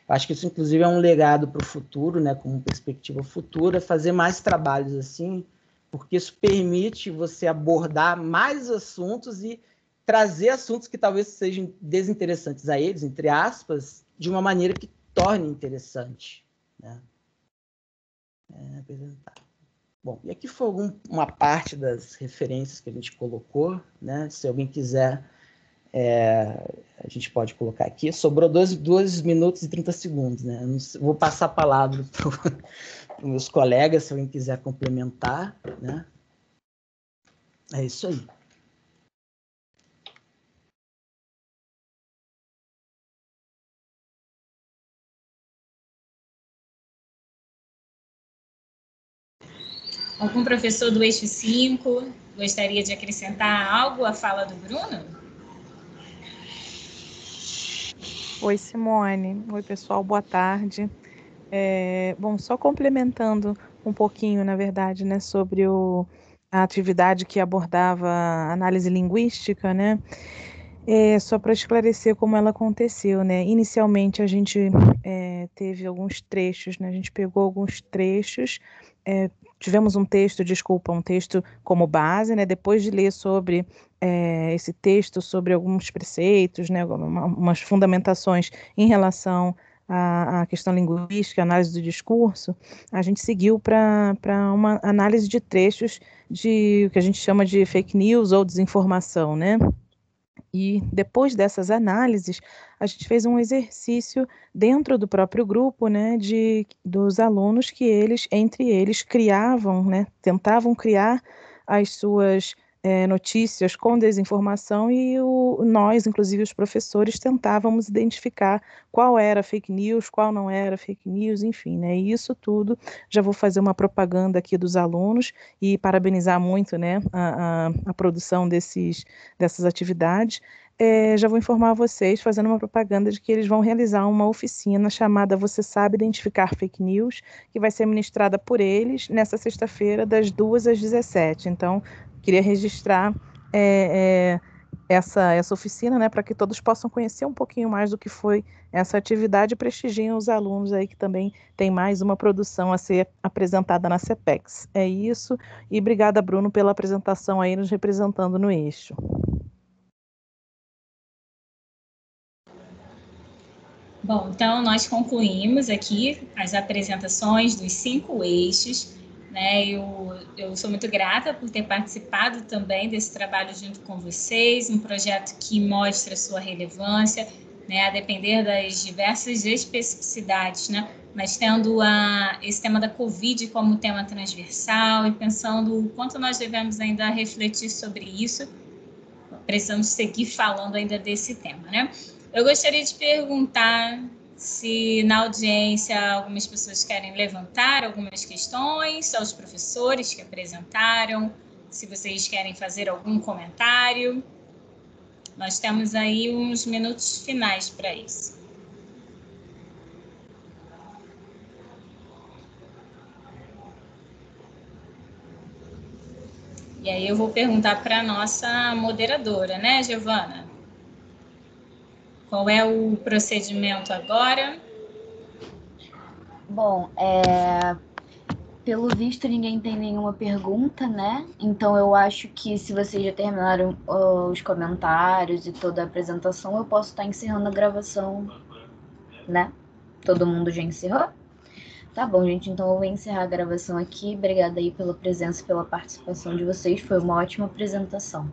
Eu acho que isso, inclusive, é um legado para o futuro, né, como perspectiva futura, fazer mais trabalhos assim, porque isso permite você abordar mais assuntos e trazer assuntos que talvez sejam desinteressantes a eles, entre aspas, de uma maneira que torne interessante, né? Apresentar. Bom, e aqui foi uma parte das referências que a gente colocou, né? Se alguém quiser, a gente pode colocar aqui. Sobrou 2 minutos e 30 segundos, né? Vou passar a palavra para os meus colegas, se alguém quiser complementar, né? É isso aí. Algum professor do eixo 5 gostaria de acrescentar algo à fala do Bruno? Oi, Simone. Oi, pessoal, boa tarde. Bom, só complementando um pouquinho, na verdade, né, sobre a atividade que abordava a análise linguística, né? Só para esclarecer como ela aconteceu, né? Inicialmente a gente teve alguns trechos, né? A gente pegou alguns trechos, tivemos um texto como base, né? Depois de ler sobre esse texto, sobre alguns preceitos, né? Umas fundamentações em relação à questão linguística, análise do discurso, a gente seguiu para uma análise de trechos de o que a gente chama de fake news ou desinformação, né? E depois dessas análises, a gente fez um exercício dentro do próprio grupo, né, dos alunos que entre eles, criavam, né, tentavam criar as suas notícias com desinformação e nós, inclusive os professores, tentávamos identificar qual era fake news, qual não era fake news, enfim, né, e isso tudo, já vou fazer uma propaganda aqui dos alunos e parabenizar muito, né, a produção dessas atividades. Já vou informar vocês, fazendo uma propaganda, de que eles vão realizar uma oficina chamada Você Sabe Identificar Fake News, que vai ser ministrada por eles nessa sexta-feira, das 2 às 17. Então, queria registrar essa oficina, né, para que todos possam conhecer um pouquinho mais do que foi essa atividade e prestigiem os alunos aí, que também tem mais uma produção a ser apresentada na CPEX. É isso, e obrigada, Bruno, pela apresentação aí, nos representando no eixo. Bom, então nós concluímos aqui as apresentações dos 5 eixos, né? Eu sou muito grata por ter participado também desse trabalho junto com vocês, um projeto que mostra sua relevância, né, a depender das diversas especificidades, né? Mas tendo esse tema da Covid como tema transversal e pensando o quanto nós devemos ainda refletir sobre isso, precisamos seguir falando ainda desse tema, né? Eu gostaria de perguntar se na audiência algumas pessoas querem levantar algumas questões aos professores que apresentaram, se vocês querem fazer algum comentário. Nós temos aí uns minutos finais para isso. E aí eu vou perguntar para a nossa moderadora, né, Giovana? Qual é o procedimento agora? Bom, pelo visto ninguém tem nenhuma pergunta, né? Então eu acho que se vocês já terminaram os comentários e toda a apresentação, eu posso estar encerrando a gravação, né? Todo mundo já encerrou? Tá bom, gente, então eu vou encerrar a gravação aqui. Obrigada aí pela presença e pela participação de vocês, foi uma ótima apresentação.